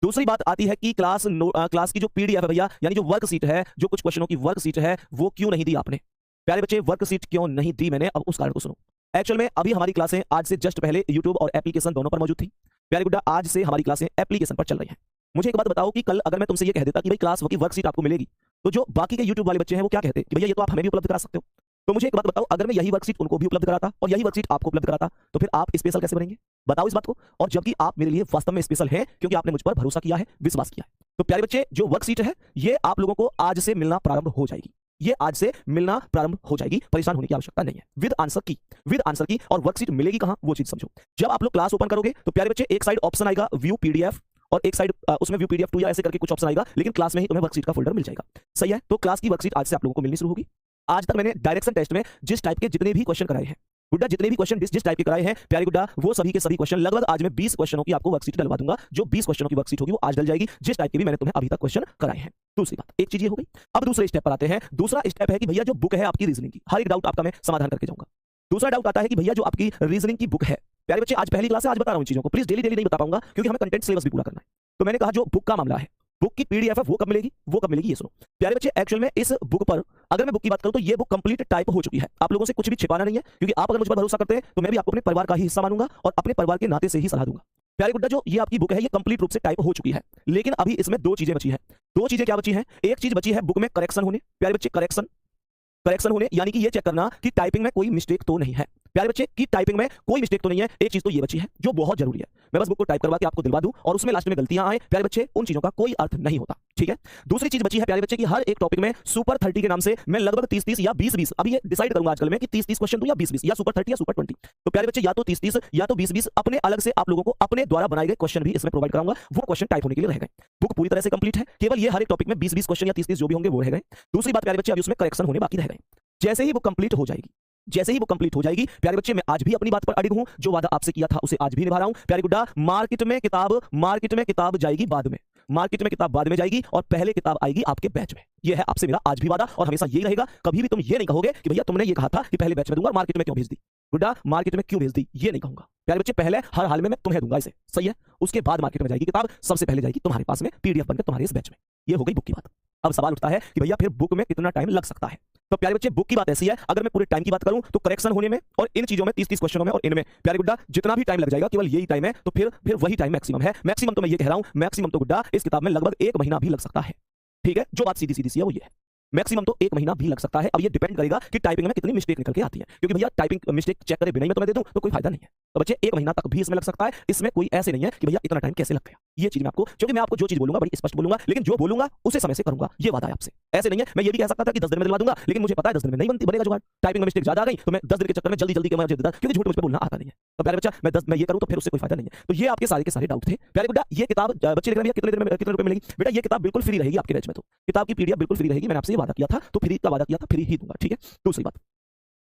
दूसरी बात आती है कि क्लास की जो पीडीएफ है भैया, यानी जो वर्कशीट है, जो कुछ क्वेश्चनों की वर्कशीट है, वो क्यों नहीं दी आपने। प्यारे बच्चे वर्कशीट क्यों नहीं दी मैंने, अब उस कारण को सुनो। एक्चुअल में अभी हमारी क्लासें आज से जस्ट पहले यूट्यूब और एप्लीकेशन दोनों पर मौजूद थी। प्यारे गुड्डा आज से हमारी क्लासें एप्लीकेशन पर चल रही हैं। मुझे एक बात बताओ कि कल अगर मैं तुमसे ये कह देता कि भाई क्लास की वर्कशीट आपको मिलेगी, तो जो बाकी के यूट्यूब वाले बच्चे हैं वो क्या कहते कि भैया ये तो आप हमें भी उपलब्ध करा सकते हो। तो मुझे एक बात बताओ, अगर मैं यही वर्कशीट उनको भी उपलब्ध कराता और यही वर्कशीट आपको उपलब्ध कराता, तो फिर आप स्पेशल कैसे बनेंगे, बताओ इस बात को। और जबकि आप मेरे लिए वास्तव में स्पेशल हैं, क्योंकि आपने मुझ पर भरोसा किया है, विश्वास किया है। तो प्यारे बच्चे जो वर्कशीट है ये आप लोगों को आज से मिलना प्रारंभ हो जाएगी, ये आज से मिलना प्रारंभ हो जाएगी, परेशान होने की आवश्यकता नहीं है। विद आंसर की। और वर्कशीट मिलेगी कहां, वो चीज समझो। जब आप लोग क्लास ओपन करोगे तो प्यारे बच्चे एक साइड ऑप्शन आएगा व्यू पीडीएफ, और एक साइड उसमें व्यू पीडीएफ 2 या ऐसे करके कुछ ऑप्शन आएगा, लेकिन क्लास में ही तुम्हें वर्कशीट का फोल्डर मिल जाएगा। सही है, तो क्लास की वर्कशीट आज से आप लोगों को मिलनी शुरू होगी। आज तक मैंने डायरेक्शन टेस्ट में जिस टाइप के जितने भी क्वेश्चन कराए हैं गुड्डा, जितने भी क्वेश्चन जिस टाइप के कराए हैं प्यारे गुड्डा, वो सभी के सभी क्वेश्चन लगभग आज मैं 20 क्वेश्चनों की आपको वर्कशीट डलवा दूंगा। जो 20 क्वेश्चनों की वर्कशीट होगी वो आज डल जाएगी, जिस टाइप के भी मैंने तुम्हें अभी तक क्वेश्चन कराए हैं। दूसरी बात, एक चीज ये हो गई। अब दूसरे स्टेप पर आते हैं। दूसरा स्टेप है कि भैया जो बुक है आपकी रीजनिंग की, हर एक डाउट आपका मैं समाधान करके जाऊंगा। दूसरा डाउट आता है कि भैया जो आपकी रीजनिंग की बुक है, प्यारे बच्चे आज पहली क्लास है, आज बता रहा हूं चीजों को, प्लीज डेली नहीं बता पाऊंगा क्योंकि हमें कंटेंट सिलेबस भी पूरा करना है। तो मैंने कहा जो बुक का मामला है, बुक की पीडीएफ है वो कब मिलेगी ये सुनो। प्यारे बच्चे एक्चुअल में इस बुक पर अगर मैं बुक की बात करूं तो ये बुक कंप्लीट टाइप हो चुकी है, आप लोगों से कुछ भी छिपाना नहीं है, क्योंकि आप अगर मुझ पर भरोसा करते हैं तो मैं भी आपको अपने परिवार का ही हिस्सा मानूंगा और अपने परिवार के नाते से ही सलाह दूंगा। प्यारे गुड्डा जो ये आपकी बुक है ये कंप्लीट रूप से टाइप हो चुकी है, लेकिन अभी इसमें 2 चीजें बची हैं। 2 चीजें क्या बची हैं, एक चीज बची है बुक में करेक्शन होने। प्यारे बच्चे करेक्शन होने यानी कि ये चेक करना कि टाइपिंग में कोई मिस्टेक तो नहीं है। प्यारे बच्चे की टाइपिंग में कोई मिस्टेक तो नहीं है, एक चीज तो ये बची है जो बहुत जरूरी है। मैं बस बुक को टाइप करवा के आपको दिलवा दूं और उसमें लास्ट में गलतियां आए, प्यारे बच्चे उन चीजों का कोई अर्थ नहीं होता, ठीक है। दूसरी चीज बची है प्यारे बच्चे की हर एक टॉपिक में सुपर 30 के नाम से मैं लगभग 30 या 20 अभी ये डिसाइड करूंगा आजकल में कि 30 क्वेश्चन दूं या 20 या सुपर 30 या सुपर 20। तो प्यारे बच्चे या तो 30 या तो 20 अपने अलग से आप लोगों को अपने द्वारा बनाए गए क्वेश्चन भी इसमें प्रोवाइड कराऊंगा, वो क्वेश्चन टाइप होने के लिए रह गए। बुक पूरी तरह से कंप्लीट है, केवल ये हर एक टॉपिक में 20 क्वेश्चन या 30 जो भी होंगे वो रह गए। दूसरी बात प्यारे बच्चे अभी उसमें करेक्शन होने बाकी रह गए। जैसे ही वो कंप्लीट हो जाएगी प्यारे बच्चे, मैं आज भी अपनी बात पर अडिग हूं, जो वादा आपसे किया था उसे आज भी निभा रहा हूं। प्यारे गुड्डा मार्केट में किताब जाएगी बाद में, मार्केट में किताब बाद में जाएगी और पहले किताब आएगी आपके बैच में। यह है आपसे मेरा आज भी वादा और हमेशा यही रहेगा। कभी भी तुम ये नहीं कहोगे कि भैया तुमने ये कहा था कि पहले बैच में दूंगा, मार्केट में क्यों भेज दी। गुड्डा मार्केट में क्यों भेज दी ये नहीं कहूंगा प्यारे बच्चे, पहले हर हाल में मैं तुम्हें दूंगा इसे, सही है। उसके बाद मार्केट में जाएगी किताब, सबसे पहले जाएगी तुम्हारे पास में पीडीएफ बनकर तुम्हारे इस बैच में। ये हो गई बुक की बात। अब सवाल उठता है कि भैया फिर बुक में कितना टाइम लग सकता है। तो प्यारे बच्चे बुक की बात ऐसी है, अगर मैं पूरे टाइम की बात करूं तो करेक्शन होने में और इन चीजों में 30 क्वेश्चनों में और इनमें प्यारे गुड्डा जितना भी टाइम लग जाएगा केवल यही टाइम है, तो फिर वही टाइम मैक्सिमम है। मैक्सिमम तो मैं ये कह रहा हूं, मैक्सिमम तो गुड्डा इस किताब में लगभग 1 महीना भी लग सकता है, ठीक है। जो बात सीधी सी है वो ये है, मैक्सिमम तो 1 महीना भी लग सकता है। अब ये डिपेंड करेगा कि टाइपिंग में कितनी मिस्टेक निकल के आती है, क्योंकि भैया टाइपिंग मिस्टेक चेक करे बिना ही मैं तुम्हें दे दूं तो कोई फायदा नहीं है। तो बच्चे 1 महीना तक भी इसमें लग सकता है, इसमें कोई ऐसे नहीं है कि भैया इतना टाइम कैसे लग गया। ये चीज मैं आपको, क्योंकि मैं आपको जो चीज बोलूंगा बड़ी स्पष्ट बोलूंगा, लेकिन जो बोलूंगा उसे समय से करूंगा, ये वादा है आपसे। ऐसे नहीं है, मैं ये भी कह सकता था कि 10 दिन में दिलवा दूंगा, लेकिन मुझे पता है 10 दिन में नहीं बनेगा जुगाड़। टाइपिंग में मिस्टेक ज्यादा आ गई तो मैं 10 दिन के चक्कर में जल्दी के मुझे क्योंकि झूठ मुझ पे बोलना आता नहीं है। तो प्यारे बच्चा मैं ये करूं तो फिर उससे कोई फायदा नहीं है। तो ये आपके सारे के सारे डाउट थे। प्यारे गुड्डा ये किताब बच्चे लिख रहे हैं कितने रुपए मिलेगी बेटा, ये किताब बिल्कुल फ्री रहेगी आपके बैच में। तो किताब की पीडीएफ बिल्कुल फ्री रहेगी, मैंने आपसे ये वादा किया था, तो फ्री का वादा किया था, फ्री ही दूंगा, ठीक है। दूसरी बात,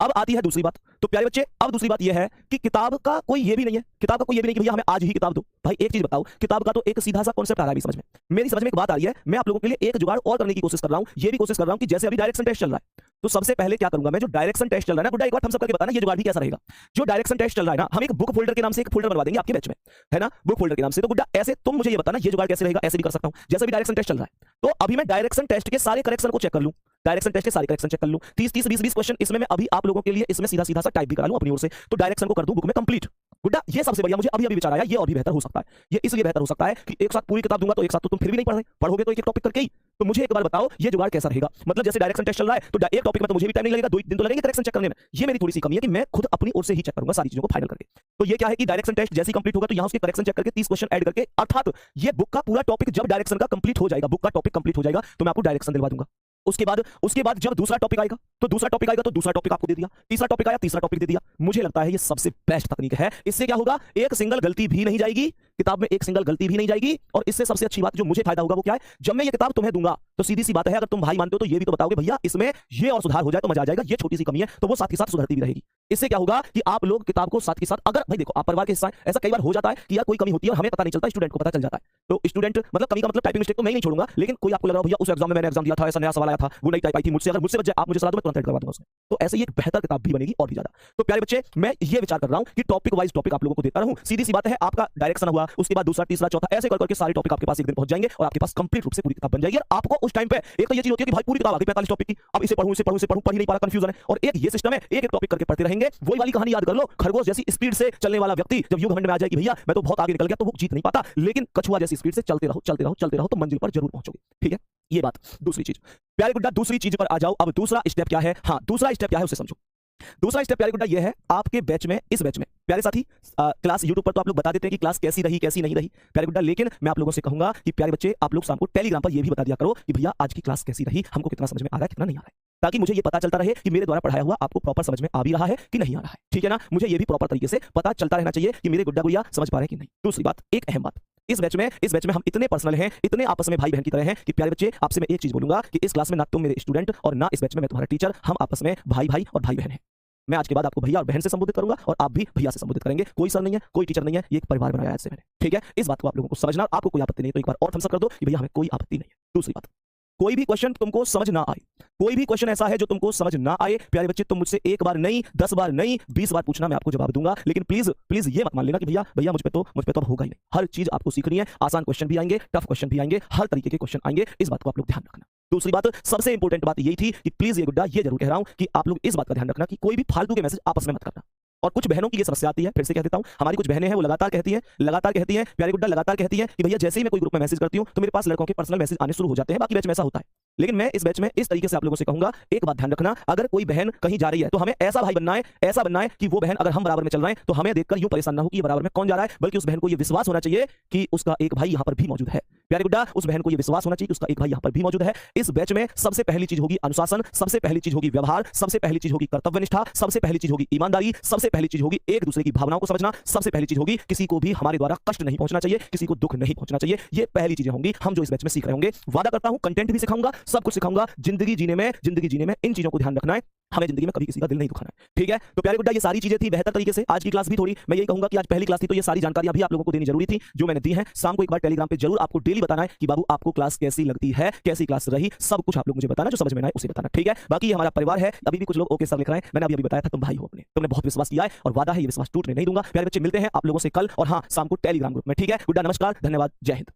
अब आती है दूसरी बात। तो प्यारे बच्चे, अब दूसरी बात यह है कि किताब का कोई ये भी नहीं है, किताब का कोई ये भी नहीं कि भैया हमें आज ही किताब दो। भाई एक चीज बताओ, किताब का तो एक सीधा सा कॉन्सेप्ट आ रहा है समझ में, मेरी समझ में एक बात आ रही है। मैं आप लोगों के लिए एक जुगाड़ और करने की कोशिश कर रहा हूं, ये भी कोशिश कर रहा हूं कि जैसे अभी डायरेक्शन टेस्ट चल रहा है, तो सबसे पहले क्या करूंगा मैं, जो डायरेक्शन टेस्ट चल रहा है ना गुड्डा, एक बार हम सब करके बताना ये जुगाड़ भी कैसा रहेगा। जो डायरेक्शन टेस्ट चल रहा है ना, हम एक बुक फोल्डर के नाम से एक फोल्डर बनवा देंगे आपके बैच में, है ना, बुक फोल्डर के नाम से। तो गुड्डा ऐसे तुम मुझे ये बताना ये जुगाड़ कैसे रहेगा, ऐसे भी कर सकता हूं जैसे भी डायरेक्शन टेस्ट चल रहा है। तो अभी मैं डायरेक्शन टेस्ट के सारे करेक्शन को चेक कर लूं, डायरेक्शन टेस्ट के सारे करेक्शन चेक कर लूं, 30 20 क्वेश्चन इसमें मैं अभी आप लोगों के लिए इसमें सीधा सीधा सा टाइप भी करा लूं अपनी ओर से, तो डायरेक्शन को कर दूं बुक में कंप्लीट। गुड्डा ये सबसे बढ़िया मुझे अभी अभी विचार आया, ये और भी बेहतर हो सकता है। ये इसलिए बेहतर हो सकता है कि एक साथ पूरी किताब दूंगा तो एक साथ तो तुम फिर भी नहीं पढ़ रहे, पढ़ोगे तो एक एक टॉपिक करके ही। तो मुझे एक बार बताओ ये जुगाड़ कैसा रहेगा, मतलब जैसे डायरेक्शन टेस्ट चल रहा है तो एक टॉपिक में तो मुझे भी टाइम नहीं लगेगा, 2 दिन तो लगेंगे करेक्शन चेक करने में। ये मेरी थोड़ी सी कमी है कि मैं खुद अपनी ओर से ही चेक करूंगा सारी चीजों को फाइनल करके। तो ये क्या है कि डायरेक्शन टेस्ट जैसे ही कंप्लीट होगा तो यहां उसके करेक्शन चेक करके 30 क्वेश्चन ऐड करके, अर्थात ये बुक का पूरा टॉपिक जब डायरेक्शन का कंप्लीट हो जाएगा, बुक का टॉपिक कंप्लीट हो जाएगा तो मैं आपको डायरेक्शन दिलवा दूंगा। उसके बाद जब दूसरा टॉपिक आएगा तो दूसरा टॉपिक आपको दे दिया, तीसरा टॉपिक आया तीसरा टॉपिक दे दिया। मुझे लगता है ये सबसे बेस्ट तकनीक है। इससे क्या होगा, एक सिंगल गलती भी नहीं जाएगी किताब में, एक सिंगल गलती भी नहीं जाएगी। और इससे सबसे अच्छी बात जो मुझे फायदा होगा वो क्या है, जब मैं ये किताब तुम्हें दूंगा तो सीधी सी बात है, अगर तुम भाई मानते हो तो ये भी तो बताओगे भैया इसमें ये और सुधार हो जाए तो मजा आ जाएगा, ये छोटी सी कमी है तो वो साथ के साथ सुधरती भी रहेगी। इससे क्या होगा कि आप लोग किताब को साथ के साथ, अगर भाई देखो आप परिवार के हिस्सा है, ऐसा कई बार हो जाता है कि यार कोई कमी होती है और हमें पता नहीं चलता, स्टूडेंट को पता चल जाता है। तो स्टूडेंट मतलब कमी का मतलब टाइपिंग मिस्टेक तो मैं नहीं छोड़ूंगा, लेकिन कोई आपको लग रहा है भैया उस एग्जाम में मैंने एग्जाम दिया था, ऐसा नया सवाल आया था, वो नई टाइप आई थी मुझसे, अगर मुझसे बच जाए आप मुझे सलाह दो मैं तुरंत ऐड करवा दूंगा उसमें। तो ऐसे ही एक बेहतर किताब भी बनेगी और भी ज्यादा। तो प्यारे बच्चे, मैं ये विचार कर रहा हूं कि टॉपिक वाइज टॉपिक आप लोगों को देता रहूं। सीधी सी बात है, आपका डायरेक्शन हुआ, उसके बाद दूसरा तीसरा चौथा, ऐसे करके सारे टॉपिक आपके पास एक दिन पहुंच जाएंगे और आपके पास कंप्लीट रूप से पूरी किताब बन जाएगी। और आपको उस टाइम पे एक तो ये चीज होती है कि भाई पूरी किताब आ गई 45 टॉपिक की, अब इसे पढ़ूं पढ़ ही नहीं पा रहा, कंफ्यूजन है। और एक ये सिस्टम है, एक एक टॉपिक करके पढ़ते रहेंगे। वही वाली कहानी याद कर लो, खरगोश जैसी स्पीड से चलने वाला व्यक्ति जब युग घमंड में आ जाए कि भैया मैं तो बहुत आगे निकल गया, तो वो जीत नहीं पाता, लेकिन कछुआ जैसी स्पीड से चलते रहो तो मंजिल पर जरूर पहुंचोगे। ठीक है, ये बात। दूसरी चीज प्यारे गुड्डा, दूसरी चीज पर आ जाओ। अब दूसरा स्टेप क्या है, हाँ दूसरा स्टेप क्या है उसे समझो। दूसरा स्टेप प्यारे गुड्डा ये है, आपके बैच में, इस बैच में प्यारे साथी, क्लास यूट्यूब पर तो आप लोग बता देते हैं कि क्लास कैसी रही कैसी नहीं रही प्यारे गुड्डा, लेकिन मैं आप लोगों से कहूंगा कि प्यारे बच्चे आप लोग शाम को टेलीग्राम पर ये भी बता दिया करो कि भैया आज की क्लास कैसी रही, हमको कितना समझ में आ रहा है कितना नहीं आ रहा है, ताकि मुझे ये पता चलता रहे कि मेरे द्वारा पढ़ाया हुआ आपको प्रॉपर समझ में आ भी रहा है कि नहीं आ रहा है। ठीक है ना, मुझे ये भी प्रॉपर तरीके से पता चलता रहना चाहिए कि मेरे गुड्डा गुड़िया समझ पा रहे हैं कि नहीं। दूसरी बात, एक अहम बात, इस बैच में हम इतने पर्सनल हैं, इतने आपस में भाई बहन की तरह हैं कि प्यारे बच्चे आपसे मैं एक चीज बोलूंगा कि इस क्लास में ना तुम मेरे स्टूडेंट और ना इस बैच में मैं तुम्हारा टीचर, हम आपस में भाई भाई और भाई बहन हैं। मैं आज के बाद आपको भैया और बहन से संबोधित करूंगा और आप भी भैया से संबोधित करेंगे। कोई सर नहीं है, कोई टीचर नहीं है, ये एक परिवार बनाया है आज से मैंने। ठीक है, इस बात को आप लोगों को समझना, आपको कोई आपत्ति नहीं तो एक बार और थम्स अप कर दो कि भैया हमें कोई आपत्ति नहीं है। दूसरी बात, कोई भी क्वेश्चन तुमको समझ ना आए, कोई भी क्वेश्चन ऐसा है जो तुमको समझ ना आए प्यारे बच्चे, तुम मुझसे एक बार नहीं 10 बार नहीं 20 बार पूछना, मैं आपको जवाब दूंगा। लेकिन प्लीज ये मत मान लेना कि भैया मुझ पे तो अब होगा ही नहीं। हर चीज आपको सीखनी है, आसान क्वेश्चन भी आएंगे, टफ क्वेश्चन भी आएंगे, हर तरीके के क्वेश्चन आएंगे, इस बात को आप लोग ध्यान रखना। दूसरी बात, सबसे इंपॉर्टेंट बात यही थी कि प्लीज ये गुड्डा ये जरूर कह रहा हूं कि आप लोग इस बात का ध्यान रखना कि कोई भी फालतू के मैसेज आपस में मत करना। और कुछ बहनों की ये समस्या आती है, फिर से कह देता हूं, हमारी कुछ बहनें हैं वो लगातार कहती हैं प्यारे गुड्डा लगातार कहती हैं कि भैया जैसे ही मैं कोई ग्रुप में मैसेज करती हूं तो मेरे पास लड़कों के पर्सनल मैसेज आने शुरू हो जाते हैं। बाकी बैच में ऐसा होता है, लेकिन मैं इस बैच में इस तरीके से आप लोगों से कहूंगा, एक बात ध्यान रखना, अगर कोई बहन कहीं जा रही है तो हमें ऐसा भाई बनना है कि वो बहन अगर हम बराबर में चल रहे हैं तो हमें देखकर यूं परेशान ना हो कि ये बराबर में कौन जा रहा है, बल्कि उस बहन को ये विश्वास होना चाहिए कि उसका एक भाई यहां पर भी मौजूद है। प्यारे गुड्डा, उस बहन को ये विश्वास होना चाहिए कि उसका एक भाई यहां पर भी मौजूद है। इस बैच में सबसे पहली चीज होगी अनुशासन, सबसे पहली चीज होगी व्यवहार, सबसे पहली चीज होगी कर्तव्यनिष्ठा, सबसे पहली चीज होगी ईमानदारी, सबसे पहली चीज होगी एक दूसरे की भावनाओं को समझना, सबसे पहली चीज होगी किसी को भी हमारे द्वारा कष्ट नहीं पहुंचना चाहिए, किसी को दुख नहीं पहुंचना चाहिए। ये पहली चीजें होंगी हम जो इस बैच में सीख रहे होंगे। वादा करता हूं कंटेंट भी सिखाऊंगा, सब कुछ सिखाऊंगा। जिंदगी जीने में इन चीजों को ध्यान रखना है, हमें जिंदगी में कभी किसी का दिल नहीं दुखाना है। ठीक है, तो प्यारे गुड्डा ये सारी चीजें थी बेहतर तरीके से। आज की क्लास भी थोड़ी मैं यही कहूंगा कि आज पहली क्लास थी तो ये सारी जानकारी अभी आप लोगों को देनी जरूरी थी जो मैंने दी है। शाम को एक बार टेलीग्राम पे जरूर आपको डेली बताना है कि बाबू आपको क्लास कैसी लगती है, कैसी क्लास रही, सब कुछ आप लोग मुझे बताना, जो समझ में ना आए उसे बताना। ठीक है, बाकी ये हमारा परिवार है। अभी भी कुछ लोग ओके सर लिख रहे हैं, मैंने अभी बताया था तुम भाई हो अपने, तुमने बहुत विश्वास किया है और वादा है ये विश्वास टूटने नहीं दूंगा। प्यारे बच्चे मिलते हैं आप लोगों से कल और हाँ शाम को टेलीग्राम ग्रुप में। ठीक है, गुड्डा नमस्कार, धन्यवाद, जय हिंद।